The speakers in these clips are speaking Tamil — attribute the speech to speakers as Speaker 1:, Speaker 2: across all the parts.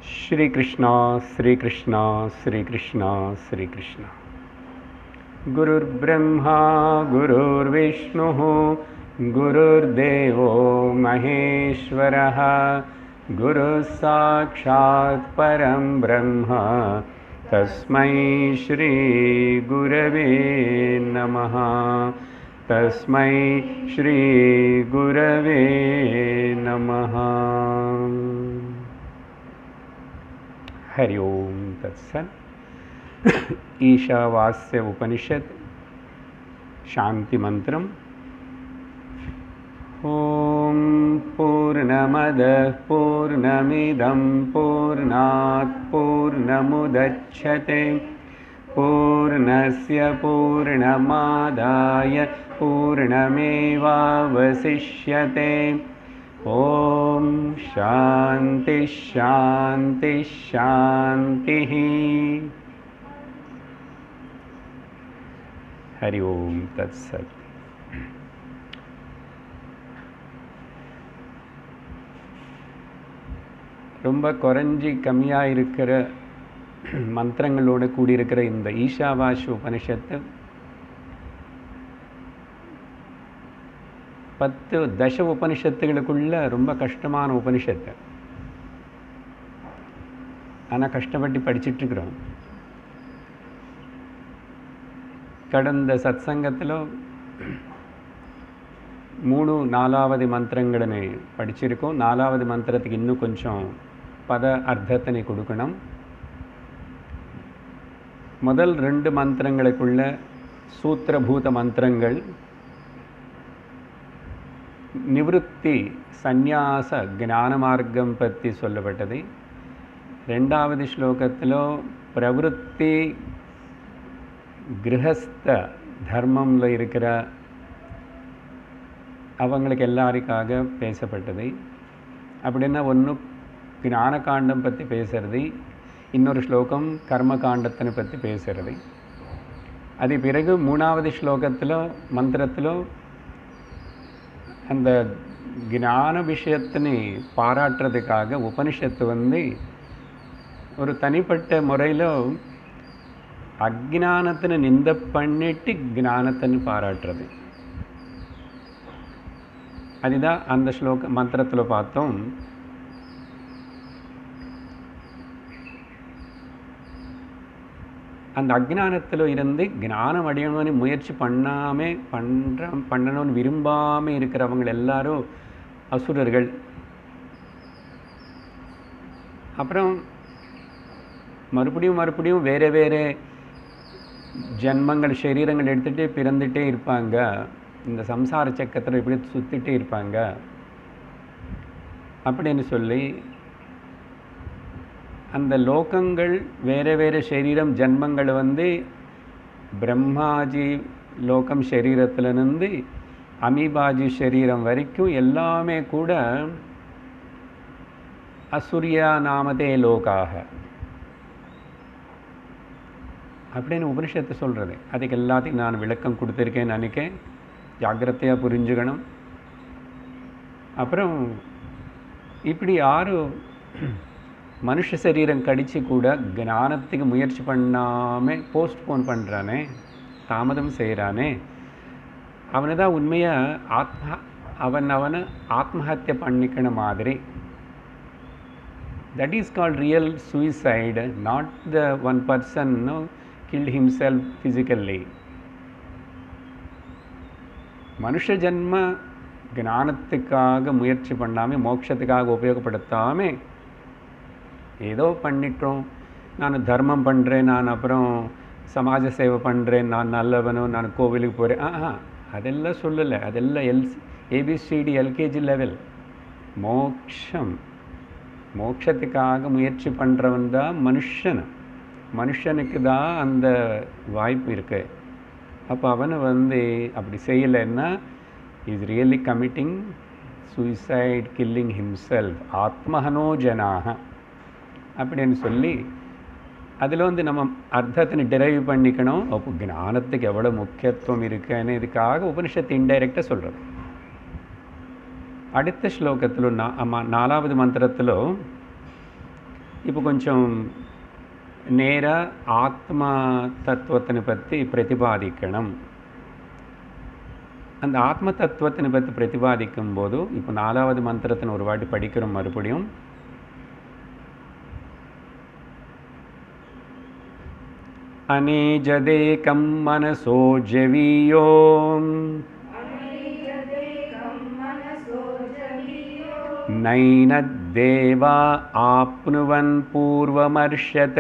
Speaker 1: श्री कृष्णा श्री कृष्णा श्री कृष्णा श्री कृष्णा। गुरुर्ब्रह्मा गुरुर्विष्णुः गुरुर्देवो महेश्वरः गुरुः साक्षात् परं ब्रह्म तस्मै श्री गुरवे नमः। तस्मै श्री गुरवे नमः। हरि ओम तत्सत्। ईशावास्य उपनिषद शांति मंत्रम। ओम पूर्णमदः पूर्णमिदं पूर्णात् पूर्णमुदच्यते पूर्णस्य पूर्णमादाय पूर्णमेवावशिष्यते। ओम शांति शांति शांति। हरि ओम तत्सत्। ரொம்ப குறைஞ்சி கம்மியாக இருக்கிற மந்திரங்களோடு கூடியிருக்கிற இந்த ஈஷாவாஸ்ய உபனிஷத்து 10 தச உபனிஷத்துகளுக்குள்ள ரொம்ப கஷ்டமான உபனிஷத்து. ஆனால் கஷ்டப்பட்டு படிச்சிட்ருக்குறோம். கடந்த சத்சங்கத்தில் 3-4வது மந்திரங்களை படிச்சிருக்கோம். 4வது மந்திரத்துக்கு இன்னும் கொஞ்சம் பத அர்த்தத்தினை கொடுக்கணும். முதல் 2 மந்திரங்களுக்குள்ள சூத்திரபூத மந்திரங்கள் நிவೃತ್ತಿ சந்நியாச ஞான மார்க்கம் பற்றி சொல்லப்பட்டது. 2வது ஸ்லோகத்தில் பிரவருத்தி கிரகஸ்த தர்மம்ல இருக்கிற அவங்களுக்கு எல்லாருக்காக பேசப்பட்டது. அப்படின்னா ஒன்று ஞான காண்டம் பற்றி பேசுறது, இன்னொரு ஸ்லோகம் கர்ம காண்டத்தினை பற்றி பேசுறது. அது பிறகு 3வது ஸ்லோகத்தில் மந்திரத்தில் அந்த ஞான விஷயத்தினை பாராட்டுறதுக்காக உபனிஷத்து ஒரு தனிப்பட்ட முறையில் அஜ்ஞானத்தினை நிந்த பண்ணிட்டு ஞானத்தினை பாராட்டுறது. அதுதான் அந்த ஸ்லோக மந்திரத்தில் பார்த்தோம். அந்த அஜ்ஞானத்தில் இருந்து ஞானம் அடையணும்னு முயற்சி பண்ணணும்னு விரும்பாமல் இருக்கிறவங்க எல்லாரும் அசுரர்கள். அப்புறம் மறுபடியும் வேறு ஜென்மங்கள் சரீரங்கள் எடுத்துகிட்டே பிறந்துகிட்டே இருப்பாங்க. இந்த சம்சார சக்கரத்தில் இப்படி சுற்றிட்டே இருப்பாங்க அப்படின்னு சொல்லி அந்த லோகங்கள் வேறு சரீரம் ஜென்மங்கள் பிரம்மாஜி லோகம் சரீரத்திலிருந்து அமீபாஜி சரீரம் வரைக்கும் எல்லாமே கூட அசுரியா நாமதே லோகாக அப்படின்னு உபனிஷத்து சொல்கிறது. அதுக்கு எல்லாத்தையும் நான் விளக்கம் கொடுத்துருக்கேன்னு நினைக்கிறேன். ஜாக்கிரதையாக புரிஞ்சுக்கணும். அப்புறம் இப்படி யாரும் மனுஷ சரீரம் கடிச்சு கூட ஞானத்துக்கு முயற்சி பண்ணாமல் போஸ்ட்போன் பண்ணுறானே, தாமதம் செய்கிறானே, அவனை தான் உண்மையாக அவனை ஆத்மஹத்தியை பண்ணிக்கிற மாதிரி. That is called real suicide, not the one person killed himself physically. மனுஷ ஜன்ம ஞானத்துக்காக முயற்சி பண்ணாமல் மோட்சத்துக்காக உபயோகப்படுத்தாமல் ஏதோ பண்ணிட்டோம். நான் தர்மம் பண்ணுறேன், நான் அப்புறம் சமாஜ சேவை பண்ணுறேன், நான் நல்லவனும், நான் கோவிலுக்கு போகிறேன், அதெல்லாம் சொல்லலை. அதெல்லாம் ஏபிசிடி எல்கேஜி லெவல். மோட்சத்துக்காக முயற்சி பண்ணுறவன் தான் மனுஷனுக்கு தான் அந்த வாய்ப்பு இருக்குது. அப்போ அவனை அப்படி செய்யலைன்னா is really committing suicide, killing himself. ஆத்மஹனோ ஜனாக அப்படின்னு சொல்லி அதில் நம்ம அர்த்தத்தினை டெரைவ் பண்ணிக்கணும். அப்போ ஞானத்துக்கு எவ்வளோ முக்கியத்துவம் இருக்குன்னு இதுக்காக உபனிஷத்து இன்டைரக்டாக சொல்கிறது. அடுத்த ஸ்லோகத்தில் 4வது மந்திரத்தில் இப்போ கொஞ்சம் நேராக ஆத்மா தத்துவத்தினை பற்றி பிரதிபாதிக்கணும். அந்த ஆத்ம தத்துவத்தினை பற்றி பிரதிபாதிக்கும் போது இப்போ 4வது மந்திரத்தின் ஒரு வாட்டி படிக்கிறோம் மறுபடியும். அநேஜதேகம் மனசோ ஜவீயோ நைனத்தேவா ஆப்னுவன் பூர்வமர்ஷத்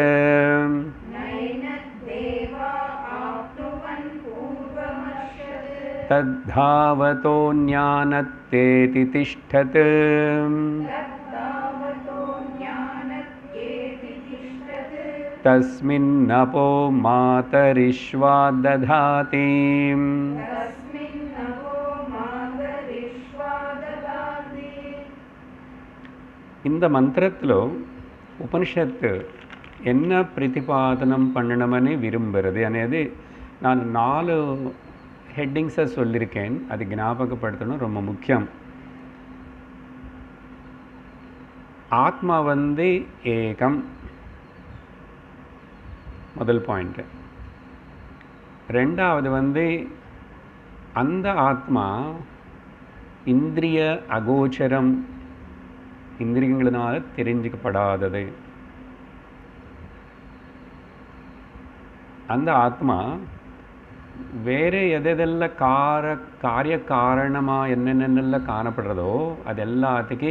Speaker 1: தத்தாவதோ ஞானத்தேதி திஷ்டத் தஸ்மின்னபோ மாதரிஷ்வா ததாதி. இந்த மந்திரத்தில் உபனிஷத்து என்ன பிரதிபாதனம் பண்ணணுமని விரும்புகிறது అనేది நான் 4 ஹெட்டிங்ஸை சொல்லியிருக்கேன். அது ஞாபகப்படுத்தணும், ரொம்ப முக்கியம். ஆத்மா ஏகம், முதல் பாயிண்ட்டு. ரெண்டாவது அந்த ஆத்மா இந்திரிய அகோச்சரம், இந்திரியங்களினால் தெரிஞ்சுக்கப்படாதது. அந்த ஆத்மா வேறு எதெல்லாம் காரிய காரணமாக என்னென்னெல்லாம் காணப்படுறதோ அது எல்லாத்துக்கு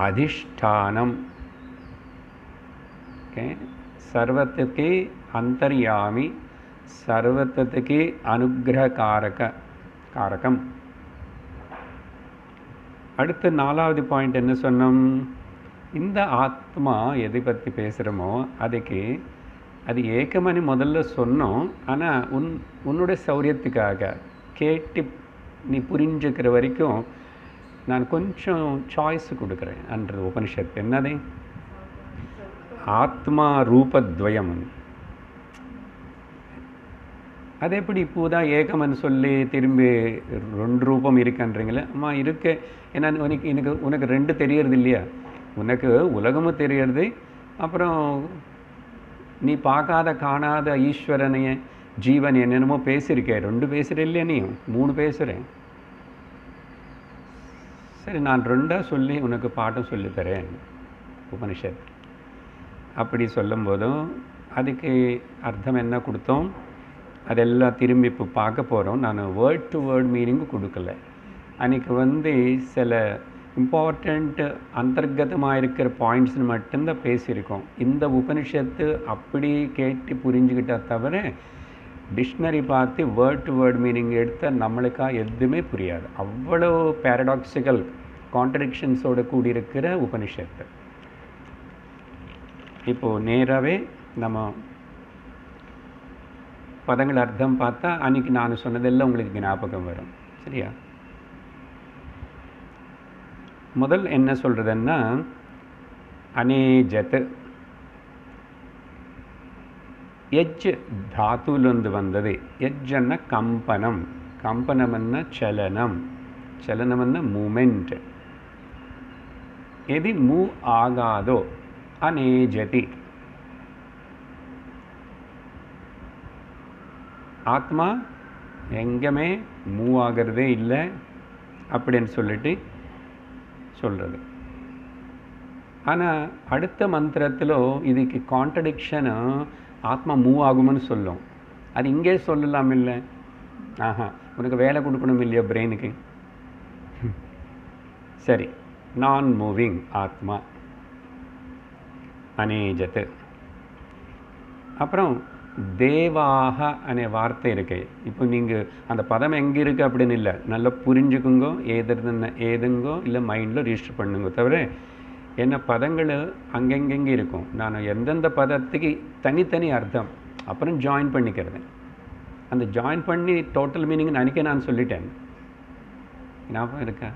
Speaker 1: அதிஷ்டானம். ஓகே, சர்வத்துக்கு அந்தர்யாமி, சர்வத்துக்கு அனுகிரக காரகம். அடுத்து 4வது பாயிண்ட் என்ன சொன்னோம்? இந்த ஆத்மா எதை பற்றி பேசுகிறோமோ அதுக்கு அது ஏக்கமணி முதல்ல சொன்னோம். ஆனால் உன்னுடைய சௌரியத்துக்காக கேட்டு நீ புரிஞ்சுக்கிற வரைக்கும் நான் கொஞ்சம் சாய்ஸ் கொடுக்குறேன். அன்றது உபனிஷத்து என்னது? ஆத்மா ரூபத்வயம். அது எப்படி இப்போதான் ஏகமன்னு சொல்லி திரும்பி 2 ரூபம் இருக்குன்றீங்களே? அம்மா இருக்கு. ஏன்னா உனக்கு 2 தெரியறது இல்லையா? உனக்கு உலகமும் தெரியறது, அப்புறம் நீ பார்க்காத காணாத ஈஸ்வரனைய ஜீவன் என்னென்னமோ பேசியிருக்கே. 2 பேசுகிற இல்லையா? நீ 3 பேசுகிறேன். சரி, நான் 2ஆக சொல்லி உனக்கு பாட்டம் சொல்லித்தரேன் உபனிஷத். அப்படி சொல்லும்போதும் அதுக்கு அர்த்தம் என்ன கொடுத்தோம் அதெல்லாம் திரும்பி இப்போ பார்க்க போகிறோம். நான் வேர்ட் டு வேர்ட் மீனிங்கு கொடுக்கல. அன்றைக்கி சில இம்பார்ட்டண்ட் அந்தர்கதமாக இருக்கிற பாயிண்ட்ஸ்னு மட்டும்தான் பேசியிருக்கோம். இந்த உபனிஷத்து அப்படி கேட்டு புரிஞ்சுக்கிட்டா தவிர டிக்ஷனரி பார்த்து வேர்ட் டு வேர்ட் மீனிங் எடுத்தால் நம்மளுக்காக எதுவுமே புரியாது. அவ்வளோ பேரடாக்சிக்கல் கான்ட்ரடிக்ஷன்ஸோடு கூடியிருக்கிற உபனிஷத்து. இப்போது நேராகவே நம்ம பதங்கள் அர்த்தம் பார்த்தா அன்றைக்கி நான் சொன்னதெல்லாம் உங்களுக்கு ஞாபகம் வரும். சரியா? முதல் என்ன சொல்கிறதுன்னா அநேஜத். எஜ் தாத்துலேருந்து வந்தது. எஜ்ஜன்னா கம்பனம், கம்பனம்னா சலனம், சலனம்னா மூமெண்ட். எது மூவ் ஆகாதோ அநேஜதி. ஆத்மா எங்கேயுமே மூவ் ஆகிறதே இல்லை அப்படின்னு சொல்லிட்டு சொல்கிறது. ஆனால் அடுத்த மந்திரத்தில் இதுக்கு கான்ட்ரடிக்ஷனு ஆத்மா மூவ் ஆகும்னு சொல்லும். அது இங்கே சொல்லலாம் இல்லை? ஆஹா, உனக்கு வேலை கொடுக்கணும் இல்லையா பிரெயினுக்கு? சரி, நான் மூவிங் ஆத்மா அநேஜத்து. அப்புறம் தேவாக அనే வார்த்தை இருக்கு. இப்போ நீங்கள் அந்த பதம் எங்கே இருக்குது அப்படின்னு இல்லை, நல்லா புரிஞ்சுக்குங்கோ. ஏதுங்கோ இல்லை மைண்டில் ரிஜிஸ்டர் பண்ணுங்க. தவிர என்ன பதங்கள் அங்கெங்கெங்கே இருக்கும். நான் எந்தெந்த பதத்துக்கு தனித்தனி அர்த்தம் அப்புறம் ஜாயின் பண்ணிக்கிறது. அந்த ஜாயின் பண்ணி டோட்டல் மீனிங் அன்றைக்கே நான் சொல்லிட்டேன். ஞாபகம் இருக்கா?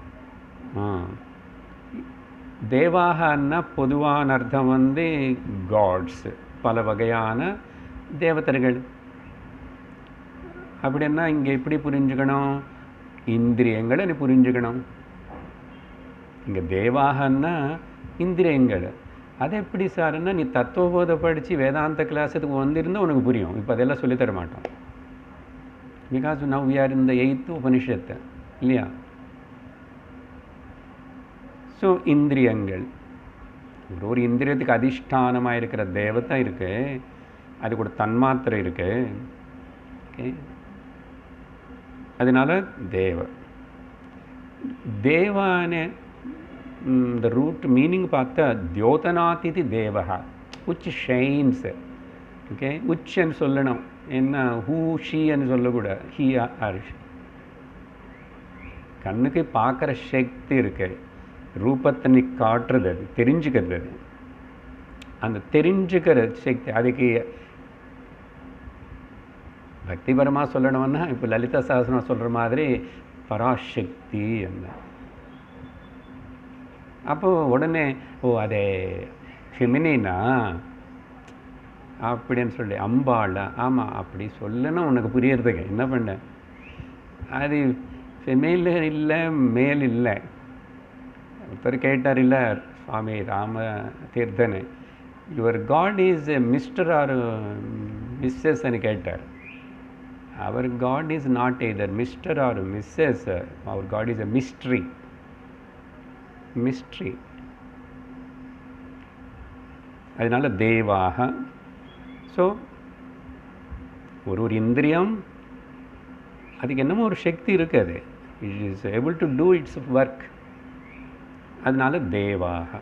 Speaker 1: தேவாகன்னா பொதுவான அர்த்தம் காட்ஸ், பல வகையான தேவதர்கள். அப்படின்னா இங்கே எப்படி புரிஞ்சுக்கணும்? இந்திரியங்களை புரிஞ்சுக்கணும். இங்கே தேவாகன்னா இந்திரியங்கள். அது எப்படி சார்னா, நீ தத்துவபோதை படித்து வேதாந்த கிளாஸுக்கு வந்திருந்தால் உனக்கு புரியும். இப்போ அதெல்லாம் சொல்லித்தர மாட்டோம். Because now we are in the 8th Upanishad இல்லையா? ஸோ இந்திரியங்கள், ஒரு இந்திரியத்துக்கு அதிஷ்டானமாக இருக்கிற தேவதை இருக்கு, அதுக்கு ஒரு தன்மாத்திரை இருக்கு. ஓகே, அதனால தேவான இந்த ரூட் மீனிங் பார்த்தா தியோதனாதிதி தேவஹா, உச் ஷைன்ஸ். ஓகே, உச்சன்னு சொல்லணும், என்ன ஹூ ஷீன்னு சொல்லக்கூடாது. ஹீ ஆர், கண்ணுக்கு பார்க்குற சக்தி இருக்கு, ரூபத்தை நீ காட்டுறது, அது தெரிஞ்சுக்கிறது. அது அந்த தெரிஞ்சுக்கிற சக்தி, அதுக்கு பக்திபரமாக சொல்லணும்னா இப்போ லலிதா சஹஸ்ரநாமம் சொல்கிற மாதிரி பராசக்தி என்ன. அப்போது உடனே ஓ அதே ஃபெமினா அப்படின்னு சொல்லி அம்பாளா, ஆமாம் அப்படி சொல்லணும் உனக்கு புரியறதுக்கு. என்ன பண்ண, அது ஃபெமேல் இல்லை மேல் இல்லை. ஒருத்தர் கேட்டார் இல்லை Swami Rama Tirtha, your god is mister or மிஸ்ஸஸ்ன்னு கேட்டார். அவர் god is not either mister or missus, அவர் god is a mystery. Mystery. அதனால தேவாக. ஸோ ஒரு இந்திரியம் அதுக்கு என்னமோ ஒரு சக்தி இருக்குது, it is able to do its work. அதனால தேவாக.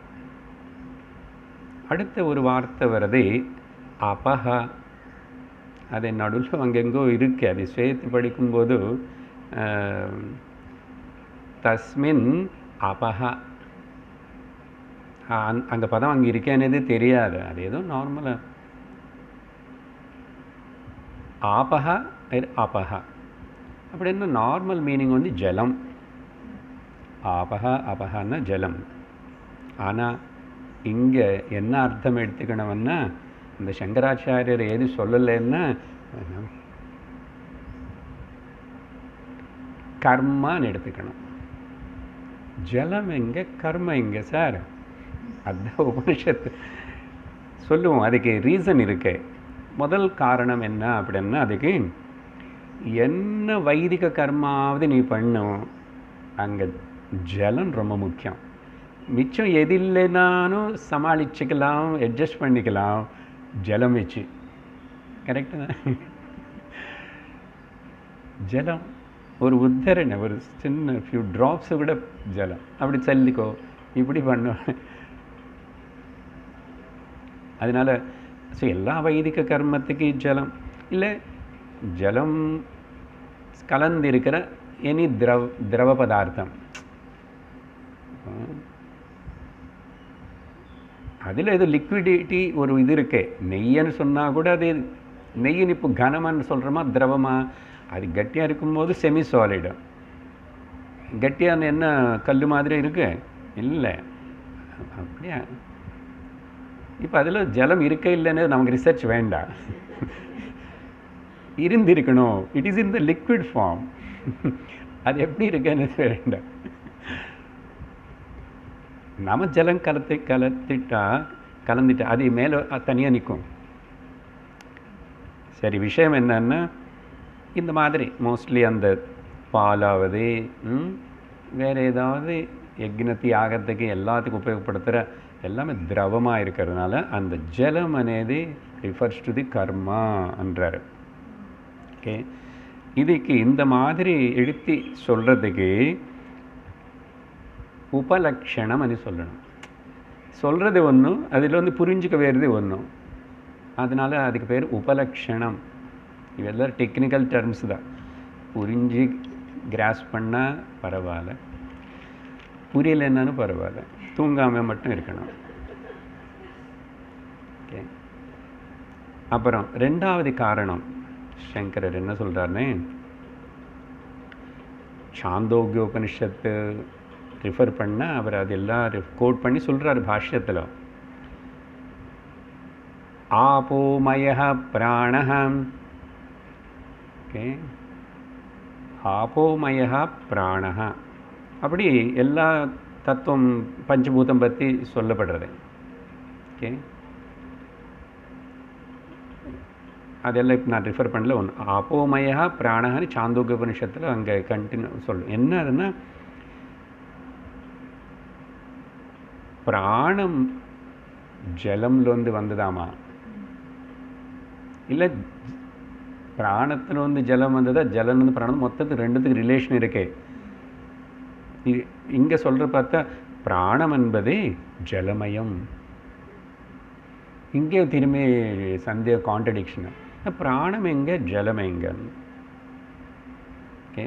Speaker 1: அடுத்த ஒரு வார்த்தை வருது அபஹ. அது நடுவில் அங்கெங்கோ இருக்கு, அது சேர்த்து படிக்கும்போது தஸ்மின் அபஹ, அந்த பதம் அங்கே இருக்கேன்னது தெரியாது. அது ஏதோ நார்மலாக ஆபஹ அபஹ அப்படின்னு நார்மல் மீனிங் வந்து ஜலம். ஆபஹ அபஹன்னா ஜலம். ஆனால் இங்கே என்ன அர்த்தம் எடுத்துக்கணும்னா, இந்த சங்கராச்சாரியர் எது சொல்லலைன்னா கர்மான்னு எடுத்துக்கணும். ஜலம் எங்கே, கர்ம எங்கே சார்? அதுதான் உபனிஷத்து சொல்லுவோம். அதுக்கு ரீசன் இருக்கு. முதல் காரணம் என்ன அப்படின்னா, அதுக்கு என்ன வைதிக கர்மாவது நீ பண்ணும், அங்கே ஜலம் ரொம்ப முக்கியம். மிச்சம் எது இல்லைனாலும் சமாளிச்சுக்கலாம், அட்ஜஸ்ட் பண்ணிக்கலாம் ஜலம் வச்சு. கரெக்டு தான். ஜலம் ஒரு உத்தரணை, ஒரு சின்ன ஃபியூ ட்ராப்ஸு கூட ஜலம். அப்படி சொல்லிக்கோ, இப்படி பண்ணுவேன். அதனால் ஸோ எல்லா வைதிக கர்மத்துக்கு ஜலம் இல்லை, ஜலம் கலந்திருக்கிற எனி திரவ பதார்த்தம், அதில் இது லிக்விடிட்டி ஒரு இது இருக்கு. நெய்யன்னு சொன்னால் கூட அது நெய்யின் இப்போ கனமான்னு சொல்கிறோமா திரவமா, அது கட்டியாக இருக்கும்போது செமி சாலிடு. கட்டியான என்ன கல் மாதிரி இருக்கு இல்லை, அப்படியா? இப்போ அதில் ஜலம் இருக்க இல்லைன்னு நமக்கு ரிசர்ச் வேண்டாம், இருந்திருக்கணும். It is in the liquid form. அது எப்படி இருக்குன்னு வேண்டாம். நம்ம ஜலம் கலந்துட்டா அது மேலே தனியாக நிற்கும். சரி, விஷயம் என்னன்னா, இந்த மாதிரி மோஸ்ட்லி அந்த பாலாவது வேறு ஏதாவது யக்னத்தி ஆகிறதுக்கு எல்லாத்துக்கும் உபயோகப்படுத்துகிற எல்லாமே திரவமாக இருக்கிறதுனால அந்த ஜலம் అనేది ரிஃபர்ஸ் டு தி கர்மா என்றார். ஓகே, இதுக்கு இந்த மாதிரி எழுத்தி சொல்கிறதுக்கு உபலக்ஷணம் అని சொல்லணும். சொல்கிறது ஒன்றும், அதில் வந்து புரிஞ்சுக்க வேறுது ஒன்றும். அதனால் அதுக்கு பேர் உபலக்ஷணம். இவெல்லாம் டெக்னிக்கல் டர்ம்ஸ் தான். புரிஞ்சு கிராஸ் பண்ணால் பரவாயில்ல, புரியலைன்னாலும் பரவாயில்ல, தூங்காமல் மட்டும் இருக்கணும். ஓகே, அப்புறம் ரெண்டாவது காரணம் சங்கரர் என்ன சொல்கிறாருன்னு, சாந்தோக்கிய உபனிஷத்து ரிஃபர் பண்ணால் அவர் அதெல்லாம் கோட் பண்ணி சொல்கிறார் பாஷ்யத்தில். ஆபோமய பிராணஹ. ஓகே, ஆபோமய பிராணஹ. அப்படி எல்லா தத்துவம் பஞ்சபூதம் பற்றி சொல்லப்படுறது. ஓகே, அதெல்லாம் இப்போ நான் ரிஃபர் பண்ணல. ஒன்று ஆப்போமயா பிராணஹான்னு சாந்தோக்கிய உபனிஷத்தில் அங்கே கண்டினியூ சொல்லும். என்ன அதுன்னா, பிராணம் ஜலம்லேருந்து வந்ததாமா, இல்லை பிராணத்தில் வந்து ஜலம் வந்ததா, ஜலம் வந்து பிராணம், மொத்தத்துக்கு ரெண்டுத்துக்கு ரிலேஷன் இருக்கே. இங்கே சொல்கிற பார்த்தா பிராணம் என்பதே ஜலமயம். இங்கே திரும்பி சந்தேக கான்ட்ரடிக்ஷன். பிராணம் எங்கே, ஜலம் எங்கே? Okay,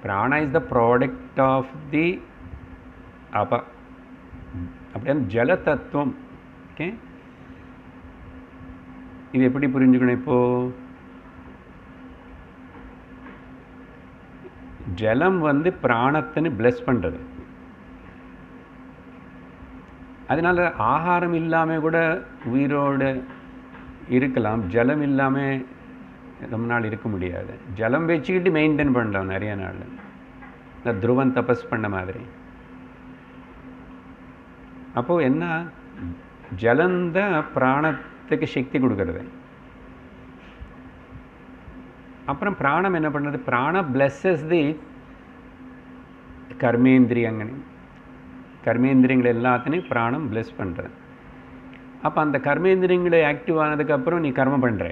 Speaker 1: prana is the product of the அப்படியே ஜல தத்துவம். ஓகே, இது எப்படி புரிஞ்சுக்கணும்? இப்போது ஜலம் வந்து பிராணத்தின்னு பிளஸ் பண்ணுறது. அதனால் ஆகாரம் இல்லாமல் கூட உயிரோடு இருக்கலாம், ஜலம் இல்லாமல் ரொம்ப நாள் இருக்க முடியாது. ஜலம் வச்சுக்கிட்டு மெயின்டைன் பண்ணலாம் நிறைய நாள். இந்த துருவன் தபஸ் பண்ண மாதிரி. அப்போது என்ன, ஜலந்தான் பிராணத்துக்கு சக்தி கொடுக்கறது. அப்புறம் பிராணம் என்ன பண்ணுறது? பிராணம் பிளஸ்ஸஸ் தி கர்மேந்திரியங்கள். கர்மேந்திரியங்கள் எல்லாத்தையும் பிராணம் பிளஸ் பண்ணுறது. அப்போ அந்த கர்மேந்திரியங்களை ஆக்டிவ் ஆனதுக்கப்புறம் நீ கர்மம் பண்ணுற.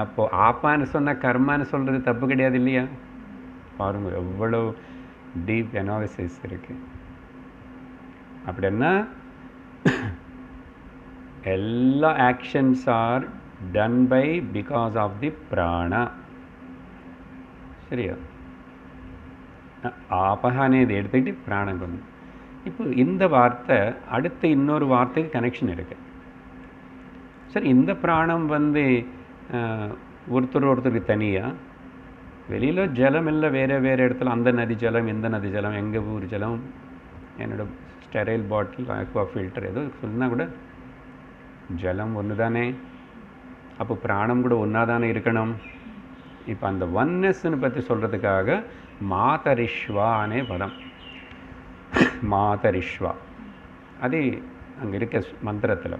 Speaker 1: அப்போது ஆப்பான்னு சொன்னால் கர்மான்னு சொல்கிறது தப்பு கிடையாது இல்லையா? பாருங்க எவ்வளோ டீப் அனாலிசிஸ் இருக்குது. அப்படின்னா எல்லா actions are done by because of the prana. சரியா? ஆபகானே இதை எடுத்துக்கிட்டு பிராணம் கொண்டு. இப்போ இந்த வார்த்தை அடுத்த இன்னொரு வார்த்தைக்கு கனெக்ஷன் இருக்குது. சரி, இந்த பிராணம் வந்து ஒருத்தருக்கு தனியாக, வெளியில் ஜலம் இல்லை, வேறு வேறு இடத்துல அந்த நதி ஜலம், இந்த நதி ஜலம், எங்கள் ஊர் ஜலம், என்னோடய ஸ்டெரைல் பாட்டில், ஆக்வா ஃபில்டர், ஏதோ சொன்னால் கூட ஜலம் ஒன்று தானே. அப்போ பிராணம் கூட ஒன்றா தானே இருக்கணும். இப்போ அந்த ஒன்னஸ்ன்னு பற்றி சொல்கிறதுக்காக மாதரிஷ்வானே பதம். மாதரிஷ்வா அது அங்கே இருக்க மந்திரத்தில்.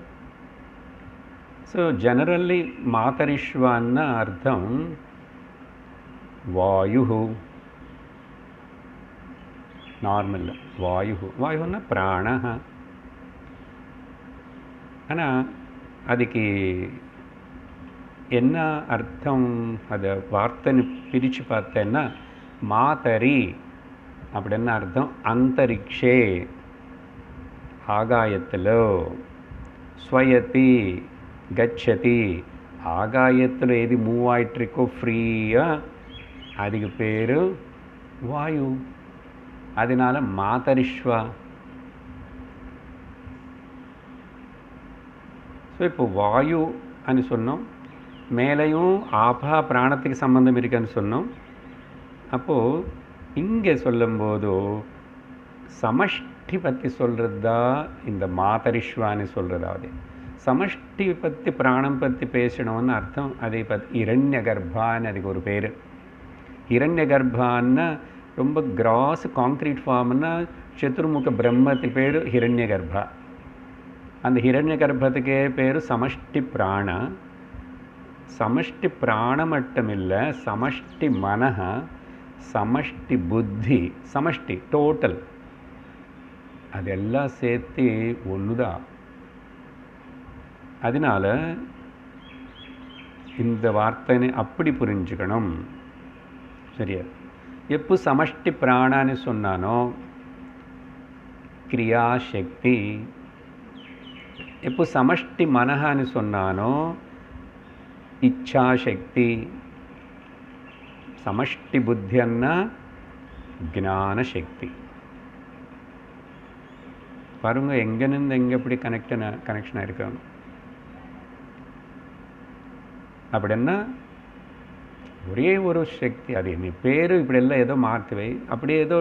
Speaker 1: ஸோ ஜெனரல்லி மாதரிஷ்வான்னா அர்த்தம் வாயு. நார்மல் வாயு, வாயுன்னா பிராண. ஆனால் அதுக்கு என்ன அர்த்தம், அதை வார்த்தைன்னு பிரித்து பார்த்தேன்னா, மாதரி அப்படின்னா அர்த்தம் அந்தரிக்ஷே, ஆகாயத்தில், ஸ்வயதி கச்சதி, ஆகாயத்தில் எது மூவ் ஆகிட்டுருக்கோ ஃப்ரீயாக, அதுக்கு பேர் வாயு. அதனால் மாதரிஷ்வா. ஸோ இப்போ வாயு அன்னு சொன்னோம், மேலேயும் ஆபா பிராணத்துக்கு சம்பந்தம் இருக்குன்னு சொன்னோம். அப்போது இங்கே சொல்லும்போது சமஷ்டி பற்றி சொல்கிறது தான் இந்த மாதரிஷ்வான்னு சொல்கிறதாவது. சமஷ்டி பற்றி பிராணம் பற்றி பேசணும்னு அர்த்தம். அதை பற்றி இரண்ய கர்ப்பான்னு அதுக்கு ஒரு பேர். இரண்ய கர்ப்பான்னா ரொம்ப கிராஸ் காங்க்ரீட் ஃபார்ம்னா சதுர்முக பிரம்மத்துக்கு பேர் ஹிரண்ய கர்ப்பா. அந்த ஹிரண்ய கர்ப்பத்துக்கே பேர் சமஷ்டி பிராண. சமஷ்டி பிராண மட்டும் இல்லை, சமஷ்டி மனஹ, சமஷ்டி புத்தி, சமஷ்டி டோட்டல், அதெல்லாம் சேர்த்து ஒன்று தான். அதனால் இந்த வார்த்தையை அப்படி புரிஞ்சுக்கணும். சரியா? எப்போ சமஷ்டி பிராணான்னு சொன்னானோ கிரியாசக்தி, எப்போ சமஷ்டி மனஹான்னு சொன்னானோ இச்சாசக்தி, சமஷ்டி புத்தியன்னா ஞானசக்தி. பாருங்க எங்கேருந்து எங்கே எப்படி கனெக்ஷனாக இருக்கும். அப்படின்னா ஒரே ஒரு சக்தி, அது நீ பேர் இப்படியெல்லாம் ஏதோ மாற்றுவை, அப்படியே ஏதோ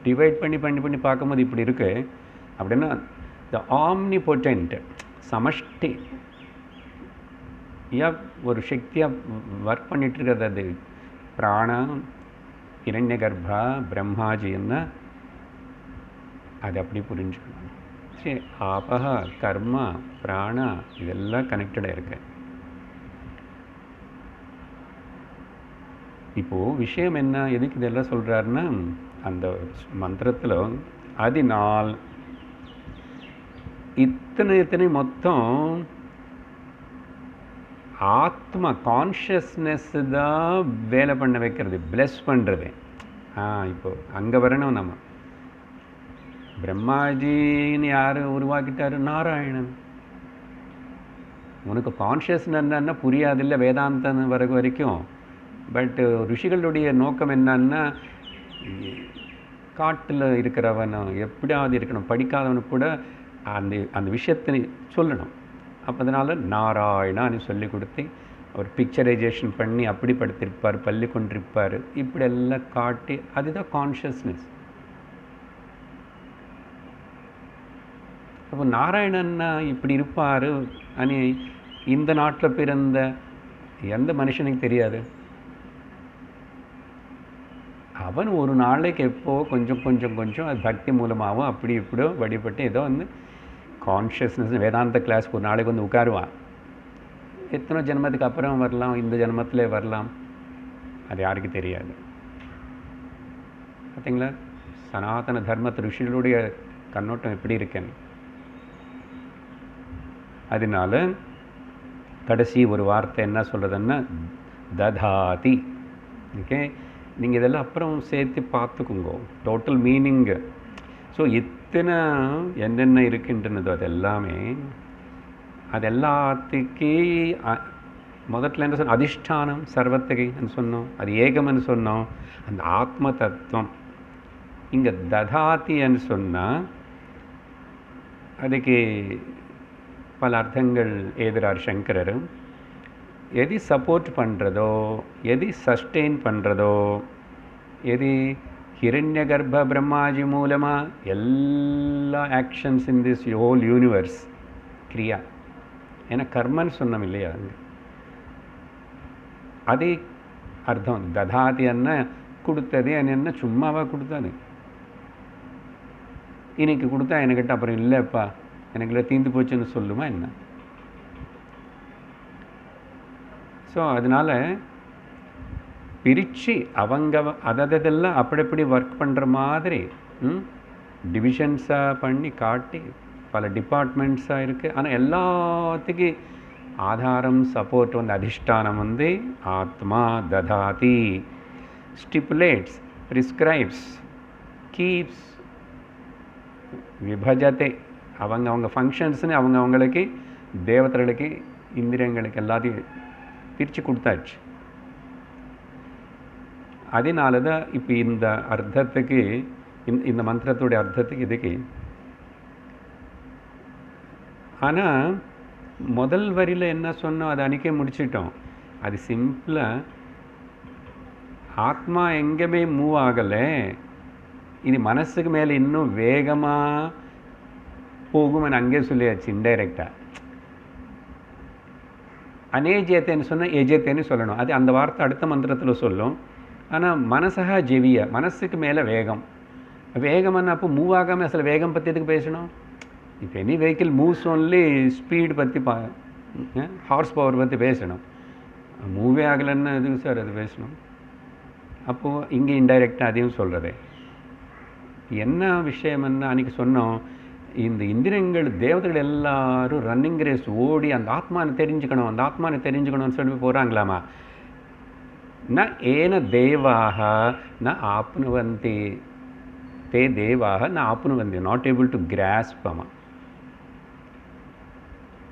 Speaker 1: டிவைட் பண்ணி பண்ணி பண்ணி பார்க்கும்போது இப்படி இருக்கு. அப்படின்னா த ஆம்னிபொட்டன்ட் சமஷ்டி ஒரு சக்தியாக ஒர்க் பண்ணிட்டு இருக்கிறது. அது பிராணம், இரண்ய கர்ப்பா, பிரம்மாஜின்னா அது அப்படி புரிஞ்சுக்கணும். ஆச்சு. ஆபஹ, கர்மா, பிராணா இதெல்லாம் கனெக்டடாக இருக்கு. இப்போது விஷயம் என்ன, எதுக்கு இதெல்லாம் சொல்கிறாருன்னா, அந்த மந்திரத்தில் அதனால் இத்தனை மொத்தம் ஆத்மா கான்ஷியஸ்னஸ் தான் வேலை பண்ண வைக்கிறது, பிளஸ் பண்ணுறது. இப்போது அங்கே வரணும். நம்ம பிரம்மாஜின்னு யார் உருவாக்கிட்டாரு? நாராயணன். உனக்கு கான்ஷியஸ்னஸ் என்னன்னா புரியாதில்லை வேதாந்தம் வரைக்கும். பட் ரிஷிகளுடைய நோக்கம் என்னன்னா, காட்டில் இருக்கிறவனும் எப்படியாவது இருக்கணும், படிக்காதவனு கூட அந்த விஷயத்தை சொல்லணும். அப்போ அதனால் நாராயணான்னு சொல்லி கொடுத்து ஒரு பிக்சரைசேஷன் பண்ணி அப்படி படுத்திருப்பார், பள்ளி கொண்டிருப்பார், இப்படியெல்லாம் காட்டி அதுதான் கான்ஷியஸ்னஸ். அப்போ நாராயணன்னா இப்படி இருப்பார் அனி இந்த நாட்டில் பிறந்த எந்த மனுஷனுக்கு தெரியாது. அவன் ஒரு நாளைக்கு எப்போ கொஞ்சம் அது பக்தி மூலமாகவும் அப்படி இப்படியோ வழிபட்டு ஏதோ வந்து கான்ஷியஸ்னஸ் வேதாந்த கிளாஸ்க்கு ஒரு நாளைக்கு வந்து உட்காருவான். எத்தனை ஜென்மத்துக்கு அப்புறம் வரலாம், இந்த ஜென்மத்திலே வரலாம், அது யாருக்கு தெரியாது. பார்த்தீங்களா சனாதன தர்மத்து ரிஷிகளுடைய கண்ணோட்டம் எப்படி இருக்குன்னு. அதனால கடைசி ஒரு வார்த்தை என்ன சொல்கிறதுன்னா ததாதி. ஓகே, நீங்கள் இதெல்லாம் அப்புறம் சேர்த்து பார்த்துக்குங்க டோட்டல் மீனிங்கு. ஸோ இத்தனை என்னென்ன இருக்கின்றனதோ அது எல்லாத்துக்கு முதல்ல என்ன சொன்னோம், அதிஷ்டானம் சர்வத்துக்கு சொன்னோம், அது ஏகம்னு சொன்னோம், அந்த ஆத்ம தத்துவம். இங்கே ததாத்தின்னு சொன்னால் அதுக்கு பல அர்த்தங்கள் எழுதுகிறார் சங்கரர். எது சப்போர்ட் பண்ணுறதோ, எது சஸ்டெயின் பண்ணுறதோ, எது ஹிரண்ய கர்ப்ப பிரம்மாஜி மூலமாக எல்லா actions in this whole universe கிரியா. ஏன்னா கர்மன்னு சொன்னோம் இல்லையா, அதே அர்த்தம். ததாதி என்ன கொடுத்தது, என்ன சும்மாவாக கொடுத்தாது. இன்னைக்கு கொடுத்தா என்கிட்ட அப்புறம் இல்லைப்பா எனக்குள்ள தீந்து போச்சுன்னு சொல்லுமா என்ன? ஸோ அதனால் பிரித்து அவங்க அதெல்லாம் அப்படி ஒர்க் பண்ணுற மாதிரி டிவிஷன்ஸாக பண்ணி காட்டி பல டிபார்ட்மெண்ட்ஸாக இருக்குது. ஆனால் எல்லாத்துக்கும் ஆதாரம் சப்போர்ட் வந்து அதிஷ்டானம் வந்து ஆத்மா. ததாதி ஸ்டிப்புலேட்ஸ், ப்ரிஸ்கிரைப்ஸ், கீப்ஸ், விபஜத்தை. அவங்க ஃபங்க்ஷன்ஸ்னு அவங்களுக்கு தேவதைகளுக்கு இந்திரியங்களுக்கு எல்லாத்தையும் பிரித்து கொடுத்தாச்சு. அதனால தான் இப்போ இந்த அர்த்தத்துக்கு இந்த மந்திரத்துடைய அர்த்தத்துக்கு இதுக்கு. ஆனால் முதல் வரியில் என்ன சொன்னோம் அதை அன்றைக்கே முடிச்சிட்டோம். அது சிம்பிளாக ஆத்மா எங்கேயுமே மூவ் ஆகலை, இது மனசுக்கு மேலே இன்னும் வேகமாக போகும்னு அங்கே சொல்லியாச்சு இன்டைரக்டாக. அனேஜேத்தேன்னு சொன்னால் ஏஜேத்தேன்னு சொல்லணும். அது அந்த வார்த்தை அடுத்த மந்திரத்தில் சொல்லும். ஆனால் மனசா ஜெவிய, மனசுக்கு மேலே வேகம். வேகம்னா அப்போ மூவ் ஆகாமல் அசல் வேகம் பற்றி எதுக்கு பேசணும்? இப்போ any vehicle moves only speed பற்றி ஹார்ஸ் பவர் பற்றி பேசணும். மூவே ஆகலைன்னு எதுக்கு சார் அது பேசணும்? அப்போது இங்கே இன்டைரக்டாக அதையும் சொல்கிறது. என்ன விஷயம்னா அன்றைக்கி சொன்னோம், இந்த இந்திரியங்கள் தேவதைகள் எல்லாரும் ரன்னிங் ரேஸ் ஓடி அந்த ஆத்மானை தெரிஞ்சுக்கணும்னு சொல்லி போகிறாங்களாமா. ந ஏன தேவாக ந ஆப்னுவந்தி, தே தேவாக ந ஆப்னுவந்தி, நாட் ஏபிள் டு கிராஸ்ப். ஆமாம்,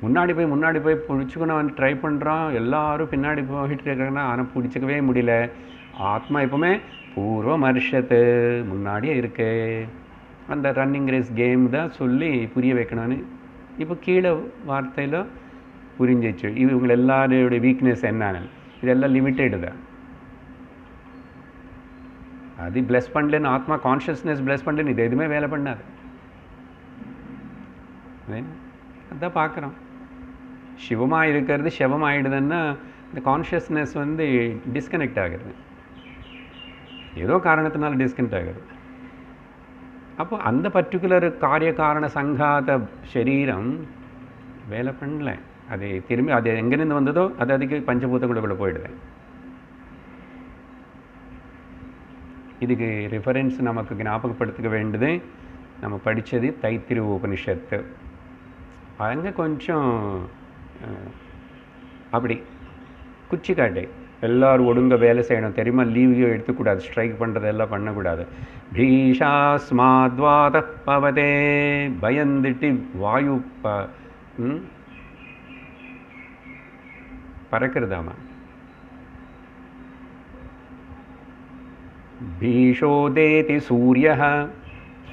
Speaker 1: முன்னாடி போய் பிடிச்சிக்கணும் ட்ரை பண்ணுறான், எல்லாரும் பின்னாடி போயிட்டு இருக்காங்கன்னா ஆனால் பிடிச்சிக்கவே முடியல. ஆத்மா எப்போவுமே பூர்வ மர்ஷத்து முன்னாடியே இருக்கு. அந்த ரன்னிங் ரேஸ் கேம் தான் சொல்லி புரிய வைக்கணும்னு இப்போ கீழே வார்த்தையில் புரிஞ்சிச்சு. இவங்க எல்லாரோட வீக்னஸ் என்னன்னு. இதெல்லாம் லிமிட்டெடு தான். அது பிளஸ் பண்ணலன்னு ஆத்மா கான்ஷியஸ்னஸ் பிளஸ் பண்ணலன்னு இது எதுவுமே வேலை பண்ணாது. அதான் பார்க்குறோம். சிவமாக இருக்கிறது சிவமாகிடுதுன்னா இந்த கான்ஷியஸ்னஸ் வந்து டிஸ்கனெக்ட் ஆகுது, ஏதோ காரணத்தினால டிஸ்கனெக்ட் ஆகுது. அப்போ அந்த பர்டிகுலர் காரிய காரண சங்காத சரீரம் வேலை பண்ணல. அது திரும்பி அது எங்கேருந்து வந்ததோ அது அதுக்கு பஞ்சபூதங்களுக்குள்ளே போயிடுது. இதுக்கு ரெஃபரன்ஸ் நமக்கு ஞாபகப்படுத்திக்க வேண்டியது நம்ம படித்தது தைத்திரிய உபனிஷத்து. அங்கே கொஞ்சம் அப்படி குச்சி காட்டு எல்லோரும் ஒழுங்க வேலை செய்யணும் தெரியுமா, லீவையோ எடுத்துக்கூடாது, ஸ்ட்ரைக் பண்ணுறதெல்லாம் பண்ணக்கூடாது. பீஷாஸ்மாத்வாத பவதே பயந்துட்டு வாயு பறக்கிறதாமா. பீஷோதேதி சூரிய,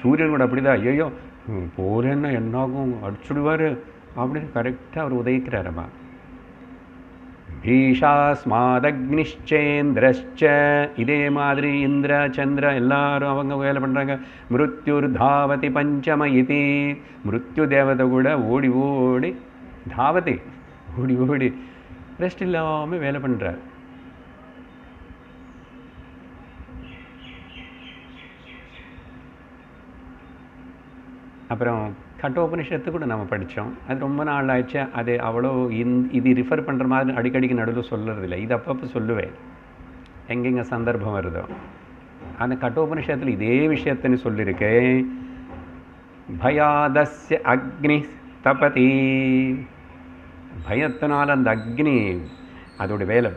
Speaker 1: சூரியன் கூட அப்படிதான், ஐயோ போலன்னா என்னாகும் அடிச்சுடுவார் அப்படின்னு கரெக்டாக அவர் உதயிக்கிறாரம்மா. பீஷாஸ்மாதக்னிச்சேந்திரச்ச, இதே மாதிரி இந்திர சந்திர எல்லாரும் அவங்க வேலை பண்ணுறாங்க. மிருத்யுர் தாவதி பஞ்சம இதி, மிருத்யு தேவதை கூட ஓடி ஓடி தாவதி ஓடி ஓடி ரெஸ்ட் இல்லாமல் வேலை பண்ணுறார். அப்புறம் கட்டோபனிஷத்து கூட நம்ம படித்தோம். அது ரொம்ப நாள் ஆயிடுச்சு. அது அவ்வளோ இது ரிஃபர் பண்ணுற மாதிரி அடிக்கடிக்கு நடுவில் சொல்லுறதில்லை. இது அப்பப்போ சொல்லுவேன் எங்கெங்கே சந்தர்ப்பம் வருதோ. அந்த கட்டோபனிஷத்தில் இதே விஷயத்துன்னு சொல்லியிருக்கேன். பயாதஸ்ய அக்னி தபதி, பயத்தினால் அந்த அக்னி அதோட வேலை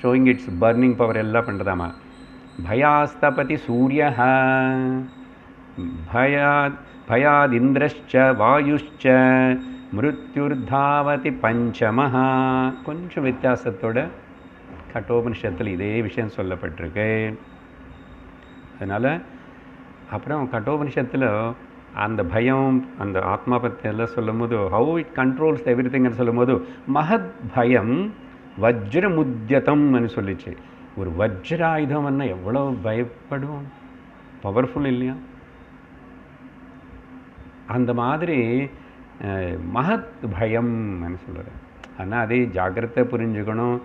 Speaker 1: ஷோயிங் இட்ஸ் பர்னிங் பவர் எல்லாம் பண்ணுறதாமா. பயாஸ்தபதி சூரிய, பயாதிந்திரச்ச வாயுஷ்ச மிருத்யுர்தாவதி பஞ்சமஹ. கொஞ்சம் வித்தியாசத்தோட கட்டோபனிஷத்தில் இதே விஷயம் சொல்லப்பட்டிருக்கு. அதனால் அப்புறம் கட்டோபனிஷத்தில் அந்த பயம் அந்த ஆத்மா பற்றி எல்லாம் சொல்லும் போது ஹவு இட் கண்ட்ரோல்ஸ் எவ்ரி திங்னு சொல்லும் போது மகத் பயம் வஜ்ரமுத்யதம்னு சொல்லிச்சு. ஒரு வஜ்ராயுதம்னா எவ்வளோ பயப்படுவோம், பவர்ஃபுல் இல்லையா? அந்த மாதிரி மகத் பயம்னு சொல்கிறேன். ஆனால் அதே ஜாக்கிரதை புரிஞ்சுக்கணும்.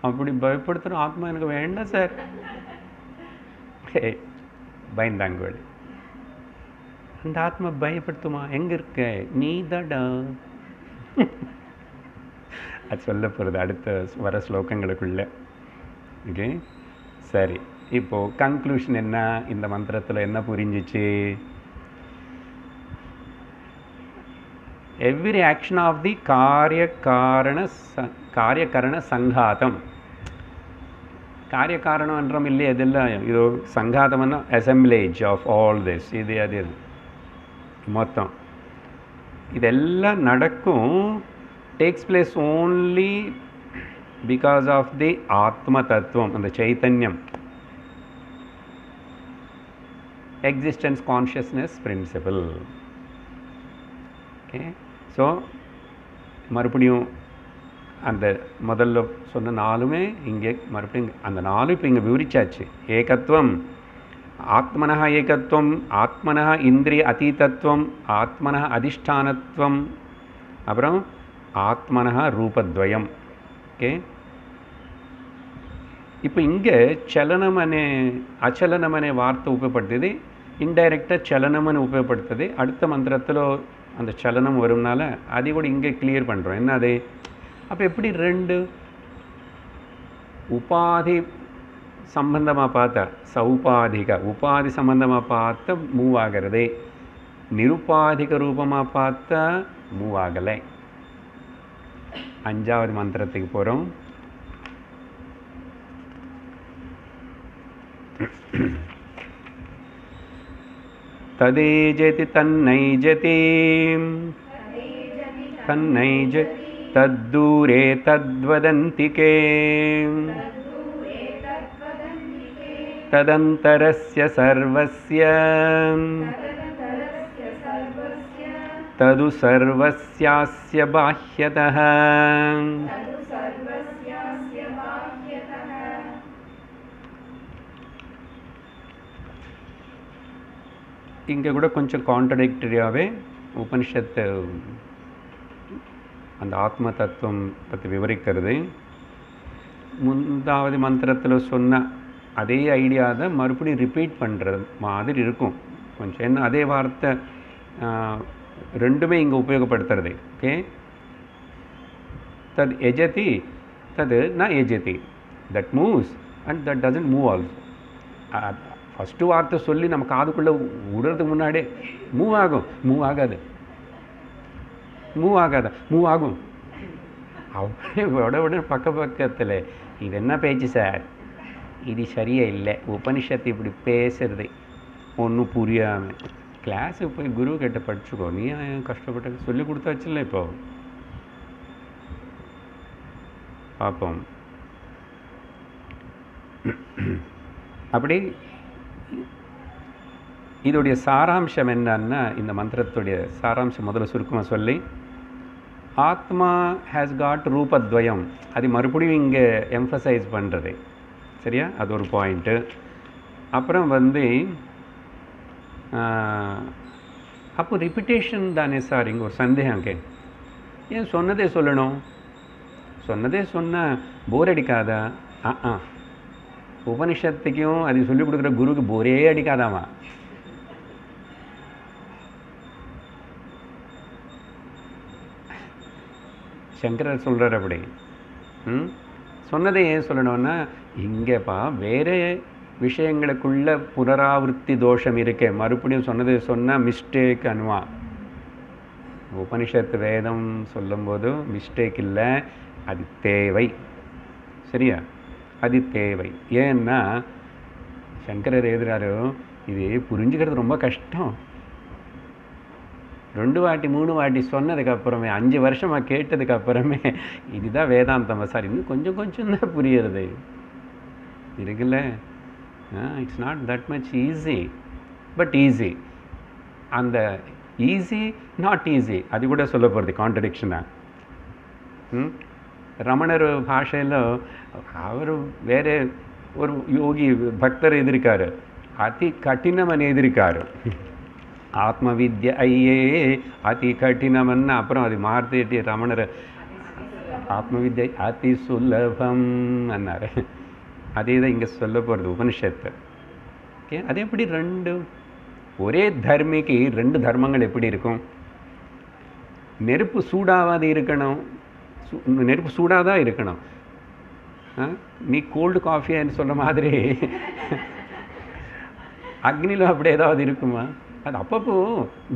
Speaker 1: அப்படி பயப்படுத்துகிற ஆத்மா எனக்கு வேண்டாம் சார், பயந்தாங்க. அந்த ஆத்மா பயப்படுத்துமா? எங்கே இருக்க நீ தடா அது சொல்ல போகிறது அடுத்த வர ஸ்லோகங்களுக்குள்ள. ஓகே, சரி. இப்போது கன்க்ளூஷன் என்ன, இந்த மந்திரத்தில் என்ன புரிஞ்சிச்சு? எவ்ரி ஆக்ஷன் ஆஃப் தி காரியகரண சங்காதம். காரியகாரணம் இல்லையே, இதெல்லாம் இது சங்காதம்னா அசம்பிளேஜ் ஆஃப் ஆல் திஸ், இது அது மொத்தம் இதெல்லாம் நடக்கும். Takes place only because of the ஆத்ம தத்துவம், அந்த சைத்தன்யம், existence consciousness principle. Okay, so மறுபடியும் அந்த முதல்ல சொன்ன நாலுமே இங்கே மறுபடியும் அந்த நாலு இப்போ இங்கே விவரிச்சாச்சு. ஏகத்துவம், ஆத்மனः ஏகத்துவம், ஆத்மனः இந்திரிய அதீதத்துவம், ஆத்மனः அதிஷ்டானத்துவம், அப்புறம் ஆத்மனः ரூபத்வயம். ஓகே, இப்போ இங்கே చలనం అనే అచలనం అనే వార్త ఉపయోగపడుతుంది, ఇండైరెక్ట్గా చలనం అని ఉపయోగపడుతుంది. அடுத்த மந்திரத்தில் அந்த சலனம் வரும்னால அதை கூட இங்கே கிளியர் பண்ணுறோம். என்ன அது? அப்போ எப்படி ரெண்டு உபாதி சம்பந்தமாக பார்த்தா சௌபாதிக உபாதி சம்பந்தமாக பார்த்தா மூவ் ஆகிறது, நிருபாதிக ரூபமாக பார்த்தா மூவ் ஆகலை. அஞ்சாவது மந்திரத்துக்கு போகிறோம். ததேஜதி தன்னைஜதி தன்னைஜதி தத்தூரே தத்வதந்திகே ததந்தரஸ்ய சர்வஸ்ய தது சர்வஸ்யாஸ்ய பாஹ்யதः. இங்கே கூட கொஞ்சம் கான்ட்ரடிக்டரியாகவே உபனிஷத்து அந்த ஆத்ம தத்துவம் பற்றி விவரிக்கிறது. முந்தாவது மந்திரத்தில் சொன்ன அதே ஐடியா தான் மறுபடியும் ரிப்பீட் பண்ணுற மாதிரி இருக்கும். கொஞ்சம் என்ன அதே வார்த்தை ரெண்டுமே இங்கே உபயோகப்படுத்துறது. ஓகே, தத் எஜதி தது ந எஜதி, that moves and that doesn't move also. First வார்த்தை சொல்லி நம்ம காதுக்குள்ளே விடுறதுக்கு முன்னாடியே மூவ் ஆகும், மூவ் ஆகாது, மூவ் ஆகாத, மூவ் ஆகும். அப்படியே உடனே பக்கத்தில் இது என்ன பேச்சு சார், இது சரியே இல்லை, உபனிஷத்து இப்படி பேசுறது ஒன்றும் புரியாமல். கிளாஸுக்கு போய் குரு கிட்ட படிச்சுக்கோ, நீ கஷ்டப்பட்டு சொல்லி கொடுத்தாச்சுல்ல. இப்போ பார்ப்போம். அப்படி இதோடைய சாராம்சம் என்னன்னா, இந்த மந்திரத்துடைய சாராம்சம் முதல்ல சுருக்கமாக சொல்லி, ஆத்மா ஹேஸ் காட் ரூபத்வயம், அது மறுபடியும் இங்கே எம்ஃபசைஸ் பண்ணுறது. சரியா, அது ஒரு பாயிண்ட்டு. அப்புறம் அப்போ ரிப்பிட்டேஷன் தானே சார், இங்கே ஒரு சந்தேகம் கே, ஏன் சொன்னதே சொல்லணும், சொன்னதே சொன்னால் போர் அடிக்காதா? உபனிஷத்துக்கும் அது சொல்லிக் கொடுக்குற குருக்கு போரே அடிக்காதாமா? சங்கரர் சொல்கிறார் அப்படி. சொன்னதை ஏன் சொல்லணும்னா, இங்கேப்பா வேறு விஷயங்களுக்குள்ள புனராவர்த்தி தோஷம் இருக்கே, மறுபடியும் சொன்னதை சொன்னால் மிஸ்டேக் அனுவா. உபனிஷத்து வேதம் சொல்லும்போது மிஸ்டேக் இல்லை, அது தேவை. சரியா, அது தேவை. ஏன்னா சங்கரர் எழுதுறாரு, இது புரிஞ்சுக்கிறது ரொம்ப கஷ்டம். 2 வாட்டி 3 வாட்டி சொன்னதுக்கப்புறமே, 5 வருஷமாக கேட்டதுக்கப்புறமே இதுதான் வேதாந்தம் சார், இன்னும் கொஞ்சம் கொஞ்சம் தான் புரியுறது இருக்குல்ல. It's not that much easy, but easy. அந்த ஈஸி நாட் ஈஸி அது கூட சொல்ல போகிறது கான்ட்ரடிக்ஷனாக. ரமணர் பாஷையில் அவர் வேறு ஒரு யோகி பக்தர் எதிர்க்காரு, அதி கఠినమని எதிர்க்காரு. ஆத்ம வித்யா ஐயே அதி கఠినమన్న, அப்புறம் அது மார்த்தேட்டி ரமணர் ஆத்ம வித்யை அதி சுலபம் அன்னார். அதே தான் இங்கே சொல்ல போகிறது உபனிஷத்து. ஓகே, அது எப்படி ரெண்டு ஒரே தர்மிக்கு 2 தர்மங்கள் எப்படி இருக்கும்? நெருப்பு சூடாகாது இருக்கணும், நெருப்பு சூடாக தான் இருக்கணும். நீ கோல்டு காஃபியான்னு சொல்கிற மாதிரி அக்னியில் அப்படி ஏதாவது இருக்குமா? அது அப்பப்போ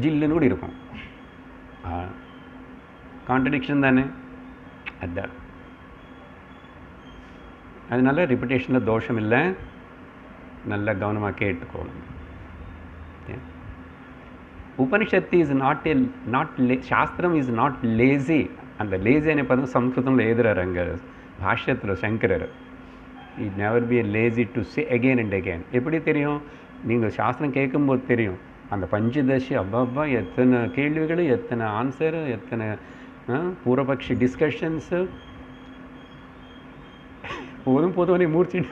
Speaker 1: ஜில்லுன்னு கூட இருக்கும். கான்ட்ரடிக்ஷன் தானே அதுதான். அதனால ரிப்பிட்டேஷனில் தோஷம் இல்லை, நல்ல கவனமாக கேட்டுக்கோணும். உபனிஷத்து இஸ் நாட் சாஸ்திரம் இஸ் நாட் லேசி. அந்த லேசி அనే பதம் சம்ஸ்கிருதத்தில் எழுதுறாரு அங்கே பாஷ்யத்தில் சங்கரர். It never be lazy to say again and again. எப்படி தெரியும்? நீங்கள் சாஸ்திரம் கேட்கும்போது தெரியும். அந்த பஞ்சதசி அவ்வளவா எத்தனை கேள்விகள், எத்தனை ஆன்சரு, எத்தனை பூர்வபக்ஷி டிஸ்கஷன்ஸு, போதும் மூர்த்திட்டு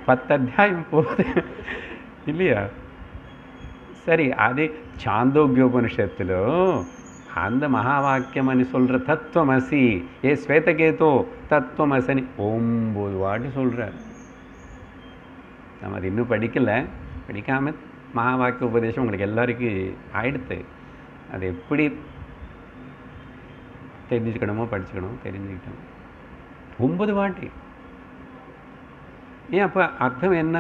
Speaker 1: 10 அத்தியாயம் போகுது இல்லையா? சரி, அது சாந்தோக்கியோபனிஷத்தில் அந்த மகாவாக்கியம் అని சொல்கிற தத்துவமசி, ஏ ஸ்வேதகேதோ தத்துவமசனி 9 வாட்டி சொல்கிறார். நம்ம அது இன்னும் படிக்காமல் மகாவாக்கிய உபதேசம் உங்களுக்கு எல்லாருக்கும் ஆயிடுத்து. அது எப்படி தெரிஞ்சுக்கணுமோ தெரிஞ்சுக்கிட்டோம் 9 வாட்டி. ஏன் அப்போ அர்த்தம் என்ன?